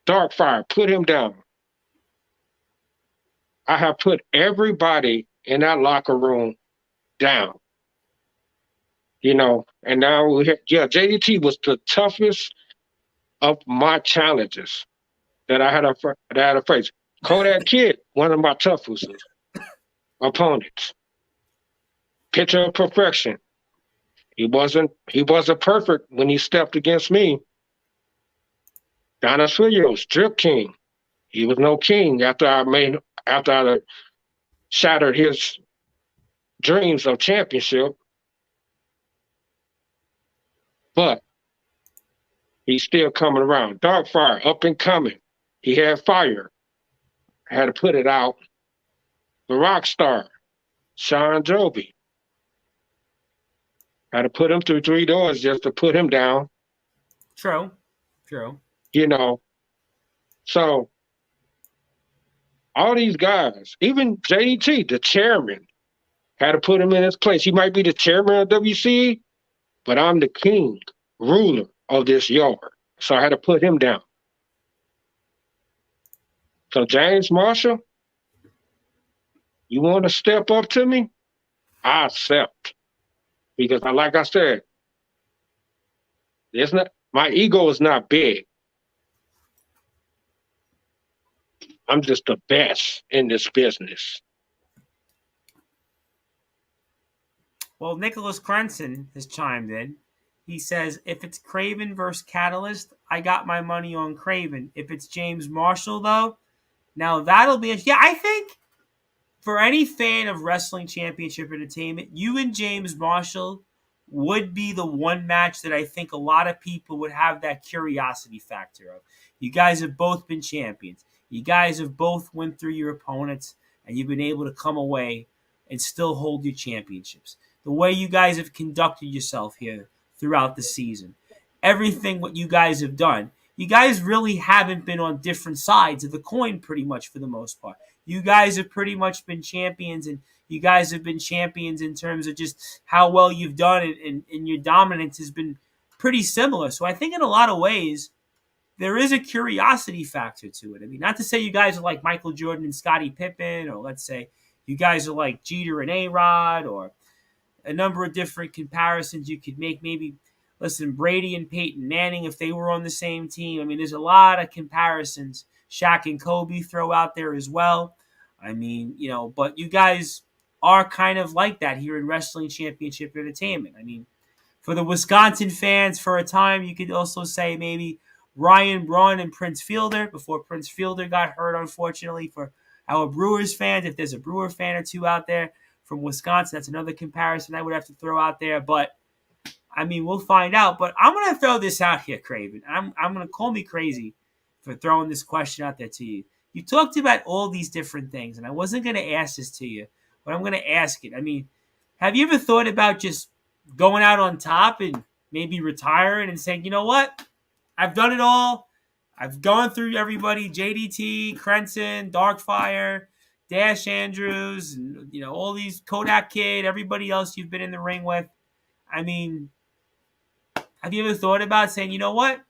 S2: Darkfire, put him down. I have put everybody in that locker room down. And now JDT was the toughest of my challenges that I had to face. Kodak Kid, one of my toughest opponents. picture of perfection. He wasn't perfect when he stepped against me. Don Filio's drip king. He was no king after I shattered his dreams of championship, but he's still coming around. Darkfire, up and coming. He had fire. I had to put it out. The rock star, Sean Joby. Had to put him through 3 doors just to put him down.
S1: True.
S2: You know, so all these guys, even JDT, the chairman, had to put him in his place. He might be the chairman of WCE, but I'm the king, ruler of this yard. So I had to put him down. So James Marshall, you want to step up to me? I accept. Because like I said, my ego is not big. I'm just the best in this business.
S1: Well, Nicholas Crenson has chimed in. He says, if it's Kraven versus Catalyst, I got my money on Kraven. If it's James Marshall, though, now that'll be... Yeah, I think for any fan of Wrestling Championship Entertainment, you and James Marshall would be the one match that I think a lot of people would have that curiosity factor of. You guys have both been champions. You guys have both went through your opponents, and you've been able to come away and still hold your championships. The way you guys have conducted yourself here throughout the season, everything what you guys have done, you guys really haven't been on different sides of the coin pretty much for the most part. You guys have pretty much been champions, and you guys have been champions in terms of just how well you've done, and your dominance has been pretty similar. So I think in a lot of ways, there is a curiosity factor to it. I mean, not to say you guys are like Michael Jordan and Scottie Pippen, or let's say you guys are like Jeter and A-Rod, or a number of different comparisons you could make. Maybe, listen, Brady and Peyton Manning, if they were on the same team. I mean, there's a lot of comparisons. Shaq and Kobe throw out there as well. I mean, but you guys are kind of like that here in Wrestling Championship Entertainment. I mean, for the Wisconsin fans, for a time, you could also say maybe Ryan Braun and Prince Fielder before Prince Fielder got hurt, unfortunately. For our Brewers fans, if there's a Brewer fan or two out there from Wisconsin, that's another comparison I would have to throw out there. But, I mean, we'll find out. But I'm going to throw this out here, Kraven. I'm going to call me crazy for throwing this question out there to you. You talked about all these different things, and I wasn't going to ask this to you, but I'm going to ask it. I mean, have you ever thought about just going out on top and maybe retiring and saying, you know what? I've done it all. I've gone through everybody, JDT, Crenson, Darkfire, Dash Andrews, and, all these Kodak Kid, everybody else you've been in the ring with. I mean, have you ever thought about saying, you know what?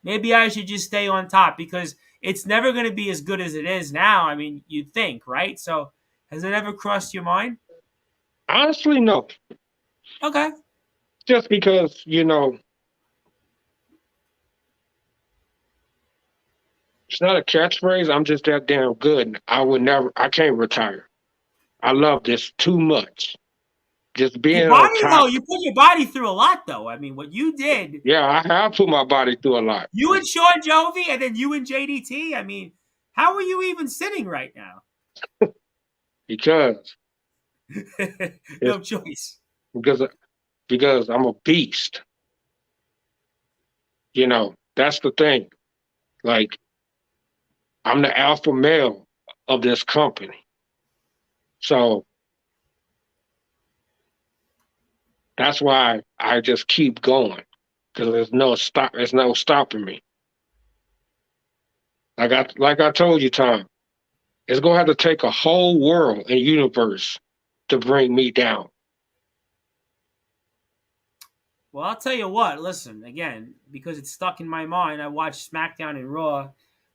S1: Maybe I should just stay on top, because it's never going to be as good as it is now. I mean, you'd think, right? So has it ever crossed your mind?
S2: Honestly, no.
S1: Okay.
S2: Just because, it's not a catchphrase. I'm just that damn good. I can't retire. I love this too much. Just being
S1: your body,
S2: on top.
S1: though, you put your body through a lot, though. I mean, what you did.
S2: Yeah, I have put my body through a lot.
S1: You and Sean Jovi, and then you and JDT. I mean, how are you even sitting right now?
S2: Because
S1: no choice.
S2: Because I'm a beast. That's the thing. Like, I'm the alpha male of this company. So that's why I just keep going, because there's no stopping me. Like I told you, Tom, it's gonna have to take a whole world and universe to bring me down.
S1: Well, I'll tell you what. Listen, again, because it's stuck in my mind, I watched SmackDown and Raw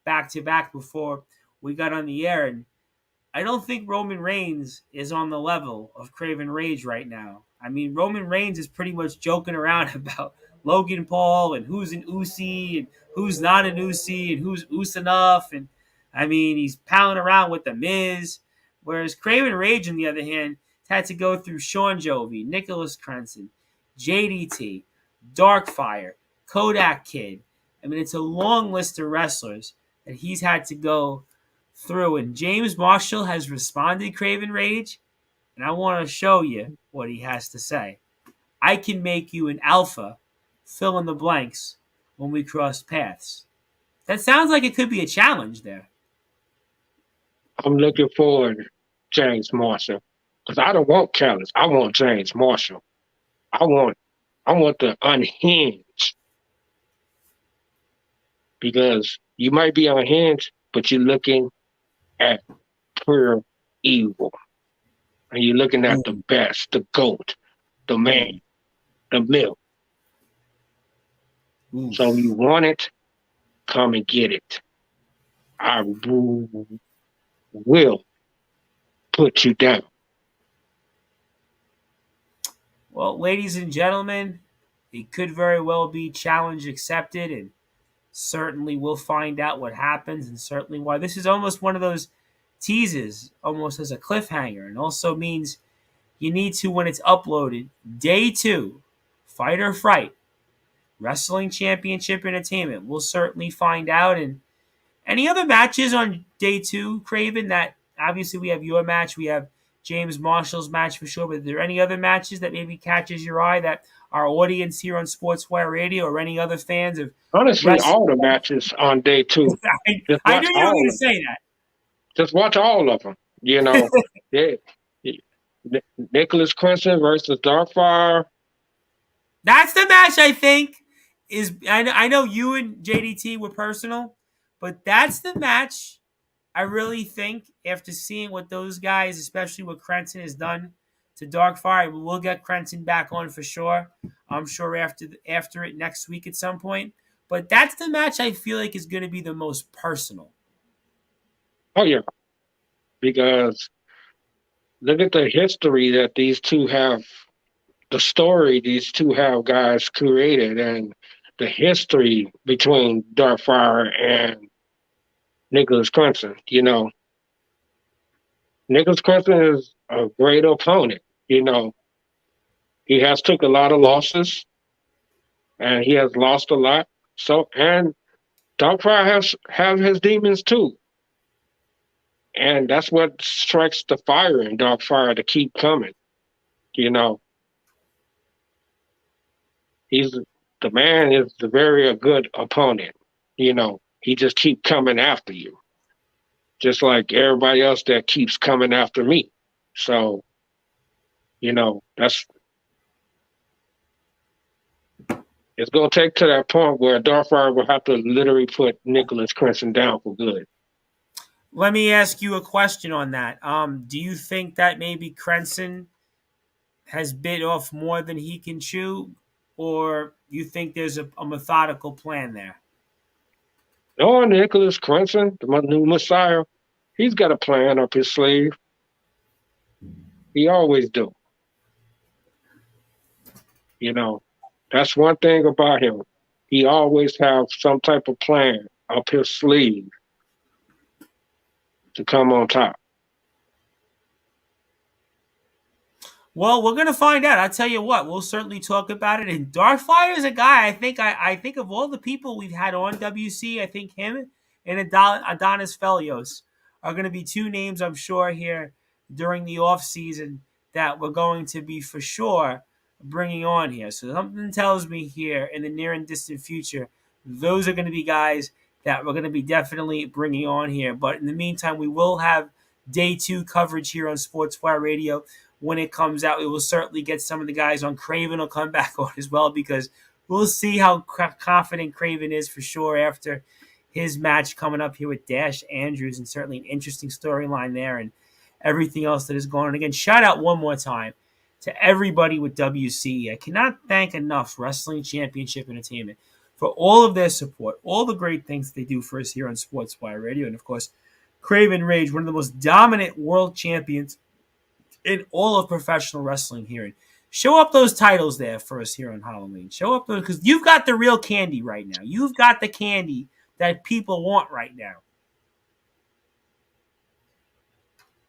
S1: back to back before we got on the air, and I don't think Roman Reigns is on the level of Kraven Rage right now. I mean, Roman Reigns is pretty much joking around about Logan Paul and who's an Usi and who's not an Usi and who's Us enough. And, I mean, he's palling around with The Miz. Whereas Kraven Rage, on the other hand, had to go through Sean Jovi, Nicholas Crenson, JDT, Darkfire, Kodak Kid. I mean, it's a long list of wrestlers that he's had to go through. And James Marshall has responded, Kraven Rage, and I want to show you what he has to say. I can make you an alpha, fill in the blanks, when we cross paths. That sounds like it could be a challenge there.
S2: I'm looking forward to James Marshall because I don't want Callis. I want James Marshall. I want the unhinged because you might be unhinged, but you're looking at pure evil, and you're looking at the best, the goat, the man, the milk.
S1: Oof.
S2: So you want it, come and get it. I will put you down.
S1: Well, ladies and gentlemen, it could very well be challenge accepted, and certainly we'll find out what happens, and certainly why. This is almost one of those teases, almost as a cliffhanger, and also means you need to, when it's uploaded, day 2, Fight or Fright, Wrestling Championship Entertainment. We'll certainly find out. And any other matches on day 2, Kraven, that obviously we have your match, we have James Marshall's match for sure, but are there any other matches that maybe catches your eye that our audience here on Sportswire Radio or any other fans of
S2: Honestly,
S1: wrestling?
S2: all the matches on day 2.
S1: I knew you were going to say that.
S2: Just watch all of them. You know, yeah. Nicholas Crenson versus Darkfire.
S1: That's the match I think is. I know you and JDT were personal, but that's the match I really think after seeing what those guys, especially what Crenson has done to Darkfire, we'll get Crenson back on for sure. I'm sure after it next week at some point. But that's the match I feel like is going to be the most personal.
S2: Oh yeah, because look at the history that these two have, the story these two have guys created, and the history between Darkfire and Nicholas Crenson. You know, Nicholas Crenson is a great opponent. You know, he has took a lot of losses, and he has lost a lot. So, and Darkfire has have his demons too, and that's what strikes the fire in Darkfire to keep coming. You know, he's the man is a very good opponent. You know, he just keep coming after you, just like everybody else that keeps coming after me. So, you know, that's it's gonna take to that point where Darkfire will have to literally put Nicholas Crenson down for good.
S1: Let me ask you a question on that. Do you think that maybe Crenson has bit off more than he can chew, or you think there's a methodical plan there?
S2: No, Nicholas Crenson, the new Messiah, he's got a plan up his sleeve. He always do. You know, that's one thing about him. He always have some type of plan up his sleeve to come on top.
S1: Well, we're gonna find out. I'll tell you what. We'll certainly talk about it. And Darkfire is a guy. I think of all the people we've had on WC, I think him and Adonis Felios are going to be 2 names I'm sure here during the off season that we're going to be for sure bringing on here. So something tells me here in the near and distant future, those are going to be guys that we're going to be definitely bringing on here. But in the meantime, we will have day 2 coverage here on Sportswire Radio. When it comes out, we will certainly get some of the guys on. Kraven will come back on as well because we'll see how confident Kraven is for sure after his match coming up here with Dash Andrews, and certainly an interesting storyline there and everything else that is going on. Again, shout out one more time to everybody with WC. I cannot thank enough Wrestling Championship Entertainment for all of their support, all the great things they do for us here on Sportswire Radio, and of course, Kraven Rage, one of the most dominant world champions in all of professional wrestling here. And show up those titles there for us here on Halloween. Show up those, because you've got the real candy right now. You've got the candy that people want right now.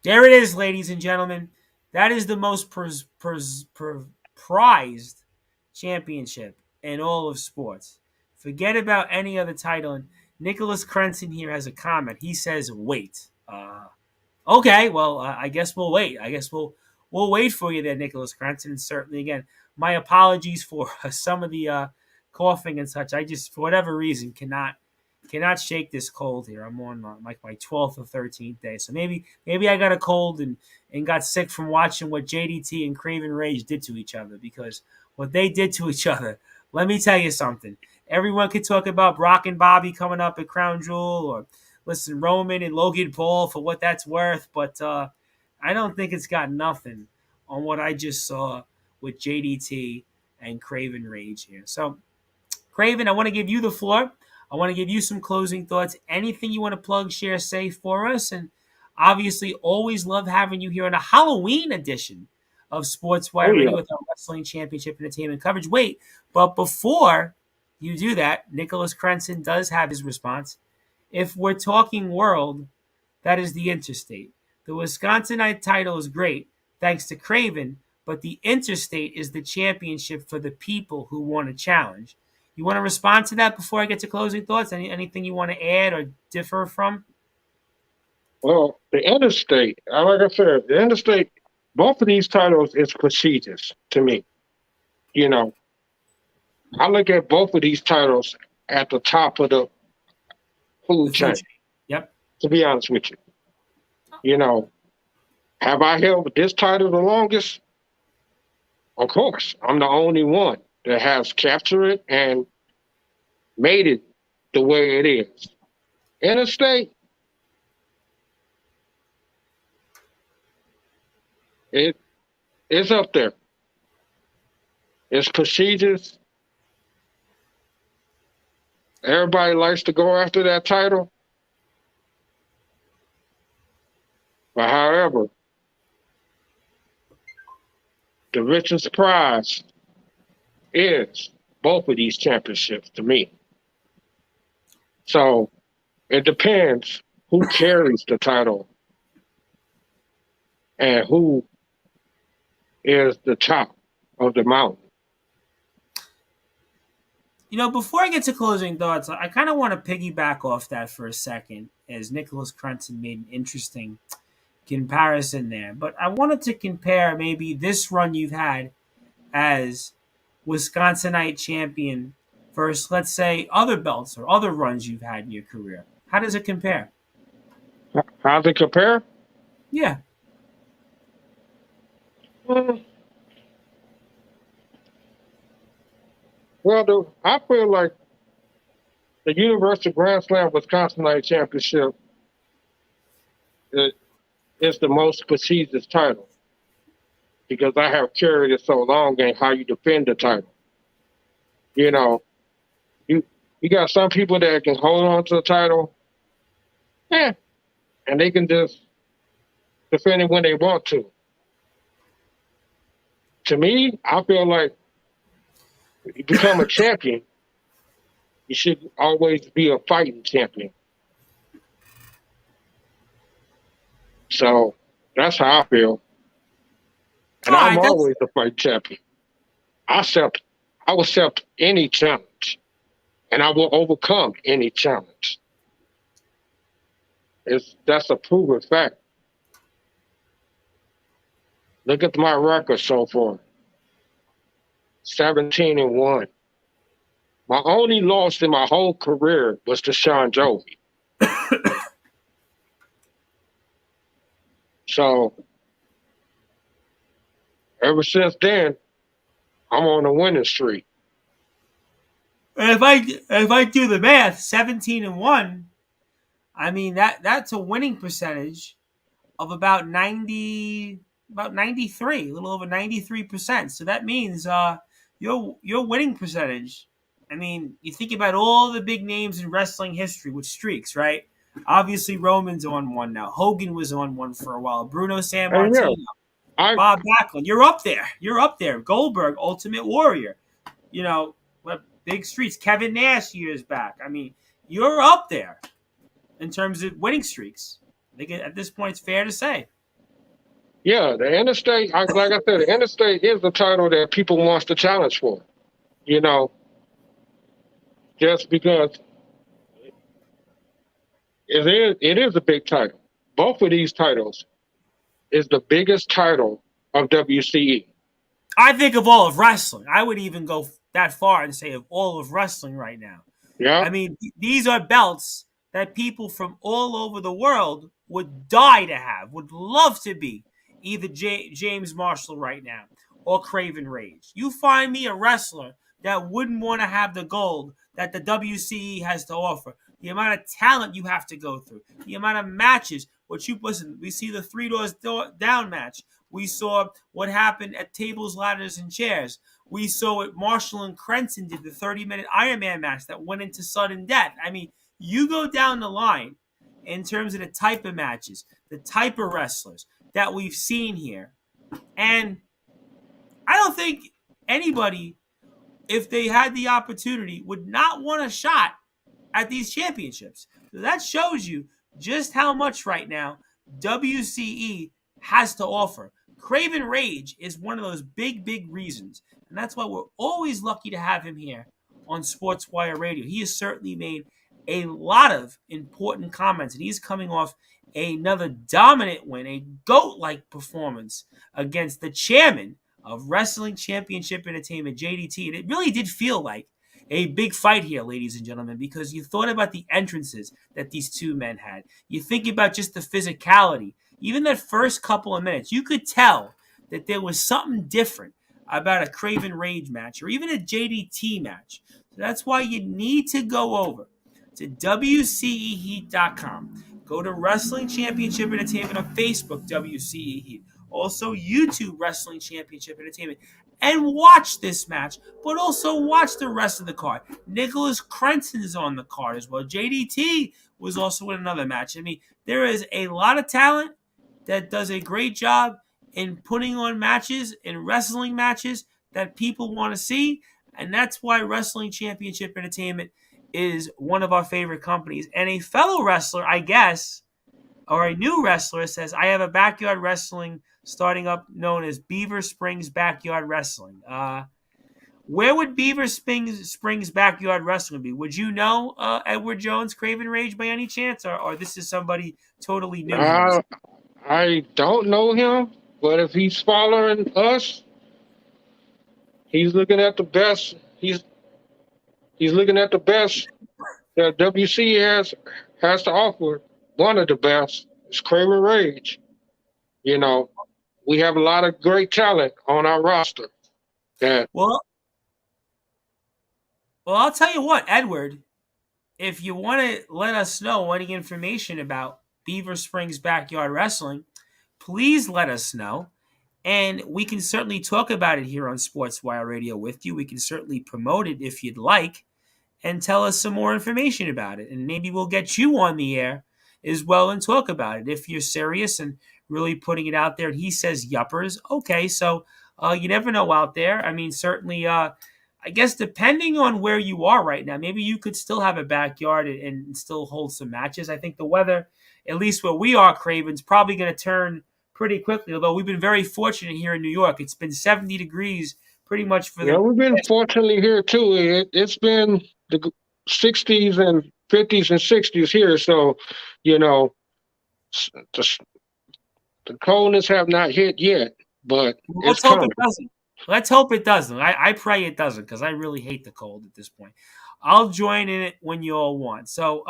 S1: There it is, ladies and gentlemen. That is the most prized championship in all of sports. Forget about any other title. And Nicholas Crenson here has a comment. He says, "Wait." Okay, well, I guess we'll wait. I guess we'll wait for you there, Nicholas Crenson. And certainly, again, my apologies for some of the coughing and such. I just, for whatever reason, cannot shake this cold here. I'm on like my 12th or 13th day, so maybe I got a cold and got sick from watching what JDT and Kraven Rage did to each other, because what they did to each other. Let me tell you something. Everyone could talk about Brock and Bobby coming up at Crown Jewel, or listen, Roman and Logan Paul for what that's worth, but I don't think it's got nothing on what I just saw with JDT and Kraven Rage here. So, Kraven, I want to give you the floor. I want to give you some closing thoughts. Anything you want to plug, share, say for us. And obviously, always love having you here on a Halloween edition of
S2: Oh
S1: Sportswire
S2: yeah.
S1: Radio with our Wrestling Championship Entertainment coverage. Wait, but before you do that, Nicholas Crenson does have his response. If we're talking world, that is the interstate. The Wisconsinite title is great, thanks to Kraven, but the interstate is the championship for the people who want to challenge. You want to respond to that before I get to closing thoughts? Anything you want to add or differ from?
S2: Well, the interstate, like I said, the interstate, both of these titles is prestigious to me. You know, I look at both of these titles at the top of the
S1: The
S2: food
S1: food
S2: chain,
S1: chain. Yep.
S2: to be honest with you. You know, have I held this title the longest? Of course. I'm the only one that has captured it and made it the way it is. Interstate, it it's up there. It's prestigious. Everybody likes to go after that title. But however, the richest prize is both of these championships to me. So it depends who carries the title and who is the top of the mountain.
S1: Before I get to closing thoughts, I kind of want to piggyback off that for a second, as Nicholas Crenson made an interesting comparison there. But I wanted to compare maybe this run you've had as Wisconsinite champion versus, let's say, other belts or other runs you've had in your career. How does it compare?
S2: How's it compare?
S1: Yeah.
S2: Mm, Well, I feel like the Universal Grand Slam Wisconsinite Championship is, is the most prestigious title because I have carried it so long and how you defend the title. You know, you you got some people that can hold on to the title, yeah, and they can just defend it when they want to. To me, I feel like if you become a champion, you should always be a fighting champion. So that's how I feel.
S1: All
S2: And I'm
S1: right. That's
S2: always a fight champion. I accept I will accept any challenge and I will overcome any challenge. That's a proven fact. Look at my record so far. 17-1. My only loss in my whole career was to Sean Jovi. So ever since then, I'm on a winning streak.
S1: if I do the math, 17-1. I mean that's a winning percentage of about 93, a little over 93%. So that means your winning percentage. I mean, you think about all the big names in wrestling history with streaks, right? Obviously, Roman's on one now. Hogan was on one for a while. Bruno
S2: And yeah,
S1: Sammartino,
S2: I
S1: Bob Backlund. You're up there. You're up there. Goldberg, Ultimate Warrior. What big streaks. Kevin Nash years back. I mean, you're up there in terms of winning streaks. I think at this point it's fair to say.
S2: Yeah, the interstate, like I said, the interstate is the title that people wants to challenge for. You know, just because it is a big title. Both of these titles is the biggest title of WCE.
S1: I think of all of wrestling. I would even go that far and say of all of wrestling right now.
S2: Yeah,
S1: I mean, these are belts that people from all over the world would die to have, would love to be either James Marshall right now or Kraven Rage. You find me a wrestler that wouldn't want to have the gold that the WCE has to offer. The amount of talent you have to go through, the amount of matches. What you listen, we see the Three Doors Down match. We saw what happened at Tables, Ladders, and Chairs. We saw what Marshall and Crenson did, the 30-minute Iron Man match that went into sudden death. I mean, you go down the line in terms of the type of matches, the type of wrestlers that we've seen here. And I don't think anybody, if they had the opportunity, would not want a shot at these championships. So that shows you just how much right now WCE has to offer. Kraven Rage is one of those big, big reasons. And that's why we're always lucky to have him here on Sportswire Radio. He has certainly made a lot of important comments, and he's coming off another dominant win, a GOAT-like performance against the chairman of Wrestling Championship Entertainment, JDT. And it really did feel like a big fight here, ladies and gentlemen, because you thought about the entrances that these two men had. You think about just the physicality. Even that first couple of minutes, you could tell that there was something different about a Kraven Rage match or even a JDT match. So that's why you need to go over to WCEHeat.com. Go to Wrestling Championship Entertainment on Facebook, WCE Heat. Also, YouTube Wrestling Championship Entertainment. And watch this match, but also watch the rest of the card. Nicholas Crenson is on the card as well. JDT was also in another match. I mean, there is a lot of talent that does a great job in putting on matches, in wrestling matches that people want to see. And that's why Wrestling Championship Entertainment is one of our favorite companies. And a fellow wrestler, I guess, or a new wrestler says, I have a backyard wrestling starting up known as Beaver Springs Backyard Wrestling. Where would Beaver Springs Backyard Wrestling be? Would you know Edward Jones, Kraven Rage by any chance? Or this is somebody totally new here?
S2: I I don't know him, but if he's following us, he's looking at the best. He's looking at the best that WC has to offer. One of the best is Kramer Rage. You know, we have a lot of great talent on our roster. That
S1: Well, I'll tell you what, Edward, if you want to let us know any information about Beaver Springs Backyard Wrestling, please let us know. And we can certainly talk about it here on Sportswire Radio with you. We can certainly promote it if you'd like and tell us some more information about it. And maybe we'll get you on the air as well and talk about it if you're serious and really putting it out there. And he says yuppers. Okay, so you never know out there. I mean, certainly, I guess depending on where you are right now, maybe you could still have a backyard and still hold some matches. I think the weather, at least where we are, Craven's probably going to turn pretty quickly, although we've been very fortunate here in New York. It's been 70 degrees pretty much for
S2: yeah,
S1: the
S2: we've been fortunately here too. It's been the 60s and 50s and 60s here, so you know the, the coldness have not hit yet, but it's
S1: Let's hope
S2: coming.
S1: it doesn't. Let's hope it doesn't. I pray it doesn't because I really hate the cold at this point. I'll join in it when you all want. So,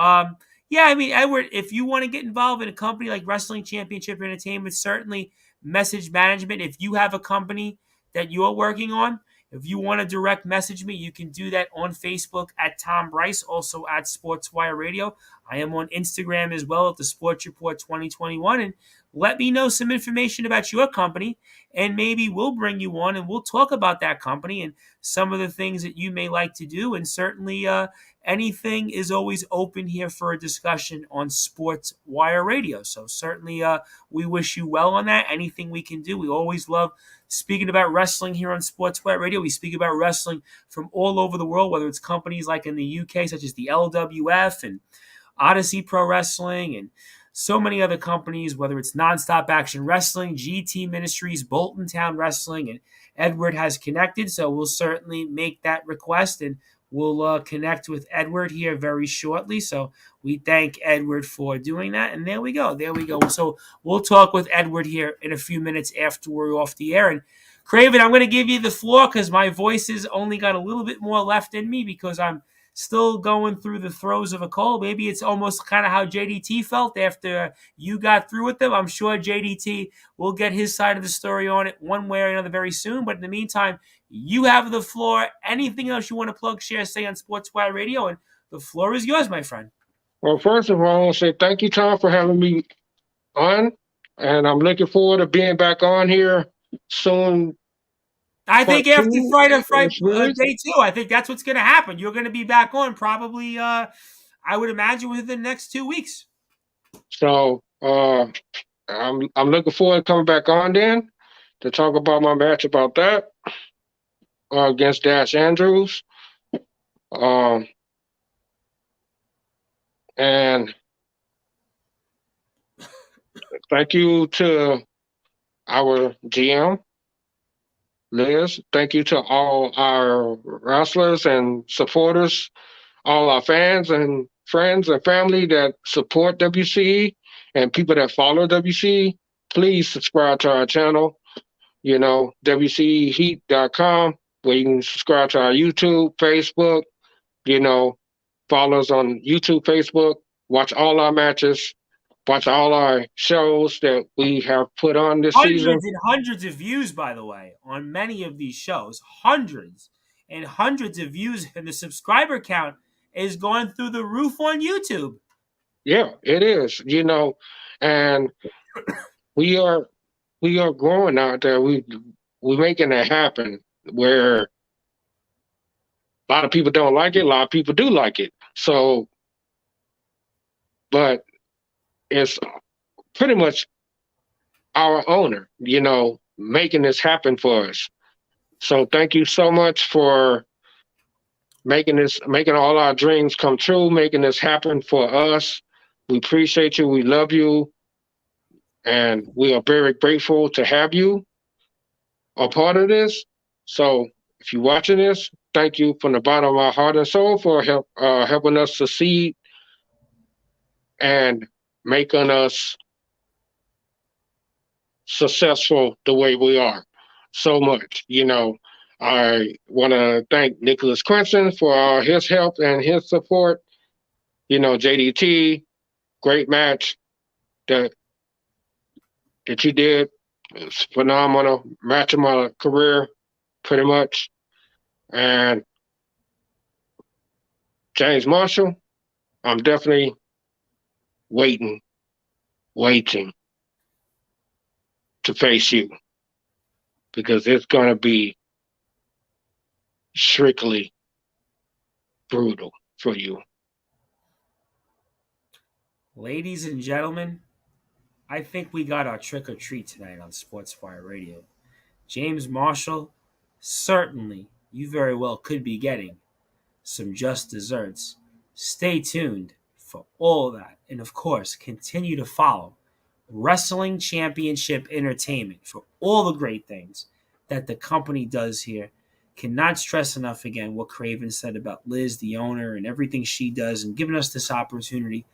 S1: yeah, I mean, Edward, if you want to get involved in a company like Wrestling Championship Entertainment, certainly message management. If you have a company that you're working on, if you want to direct message me, you can do that on Facebook at Tom Brice, also at Sportswire Radio. I am on Instagram as well at the Sports Report 2021. And let me know some information about your company, and maybe we'll bring you on and we'll talk about that company and some of the things that you may like to do. And certainly anything is always open here for a discussion on Sports Wire Radio. So certainly we wish you well on that. Anything we can do. We always love speaking about wrestling here on Sports Wire Radio. We speak about wrestling from all over the world, whether it's companies like in the UK, such as the LWF and Odyssey Pro Wrestling and so many other companies, whether it's Nonstop Action Wrestling, GT Ministries, Bolton Town Wrestling, and Edward has connected. So we'll certainly make that request, and we'll connect with Edward here very shortly. So we thank Edward for doing that. And there we go. There we go. So we'll talk with Edward here in a few minutes after we're off the air. And Kraven, I'm going to give you the floor because my voice has only got a little bit more left in me because I'm still going through the throes of a cold. Maybe it's almost kind of how JDT felt after you got through with them. I'm sure JDT will get his side of the story on it one way or another very soon. But in the meantime, you have the floor. Anything else you want to plug, share, say on Sportswire Radio? And the floor is yours, my friend.
S2: Well, first of all, I want to say thank you, Tom, for having me on. And I'm looking forward to being back on here soon.
S1: I think after Friday day 2, I think that's what's going to happen. You're going to be back on probably, I would imagine, within the next 2 weeks.
S2: So I'm looking forward to coming back on then to talk about my match about that against Dash Andrews. And thank you to our GM, Liz. Thank you to all our wrestlers and supporters, all our fans and friends and family that support WCE and people that follow WCE. Please subscribe to our channel, WCEheat.com, where you can subscribe to our YouTube, Facebook, follow us on YouTube, Facebook, watch all our matches, watch all our shows that we have put on this season.
S1: Hundreds and hundreds of views, by the way, on many of these shows. Hundreds and hundreds of views, and the subscriber count is going through the roof on YouTube.
S2: Yeah, it is, and we are growing out there. We're making it happen where a lot of people don't like it, a lot of people do like it. So, but it's pretty much our owner, making this happen for us. So thank you so much for making all our dreams come true, making this happen for us. We appreciate you. We love you. And we are very grateful to have you a part of this. So if you're watching this, thank you from the bottom of our heart and soul for helping us succeed and making us successful the way we are so much. I want to thank Nicholas Quinson for his help and his support. JDT, great match that you did. It's a phenomenal match of my career, pretty much. And James Marshall, I'm definitely waiting to face you, because it's going to be strictly brutal for you.
S1: Ladies and gentlemen, I think we got our trick or treat tonight on Sportswire Radio. James Marshall, certainly you very well could be getting some just desserts. Stay tuned for all that. And of course, continue to follow Wrestling Championship Entertainment for all the great things that the company does here. Cannot stress enough again what Kraven said about Liz, the owner, and everything she does, and giving us this opportunity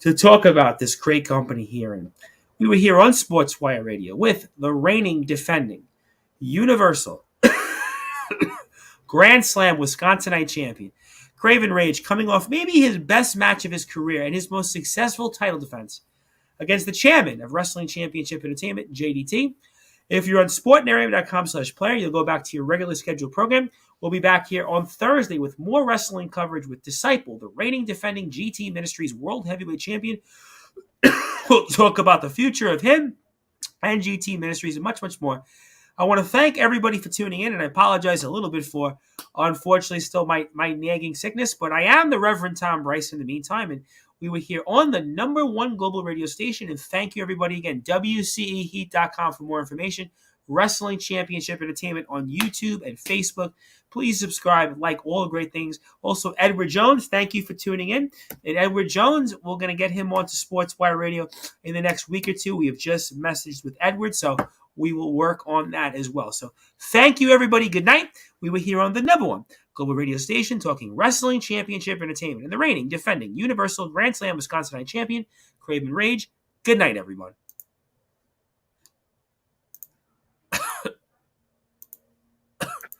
S1: to talk about this great company here. And we were here on Sportswire Radio with the reigning, defending, Universal Grand Slam Wisconsinite champion, Kraven Rage, coming off maybe his best match of his career and his most successful title defense against the chairman of Wrestling Championship Entertainment, JDT. If you're on sportnarrative.com/player, you'll go back to your regularly scheduled program. We'll be back here on Thursday with more wrestling coverage with Disciple, the reigning, defending GT Ministries World Heavyweight Champion. We'll talk about the future of him and GT Ministries and much, much more. I want to thank everybody for tuning in, and I apologize a little bit for, unfortunately, still my nagging sickness, but I am the Reverend Tom Brice in the meantime, and we were here on the #1 global radio station, and thank you, everybody, again, WCEheat.com for more information. Wrestling Championship Entertainment on YouTube and Facebook. Please subscribe, like all the great things. Also, Edward Jones, thank you for tuning in. And Edward Jones, we're going to get him onto Sportswire Radio in the next week or two. We have just messaged with Edward, so we will work on that as well. So thank you, everybody. Good night. We were here on the number one global radio station talking Wrestling Championship Entertainment and the reigning, defending Universal Grand Slam Wisconsinite champion, Kraven Rage. Good night, everyone.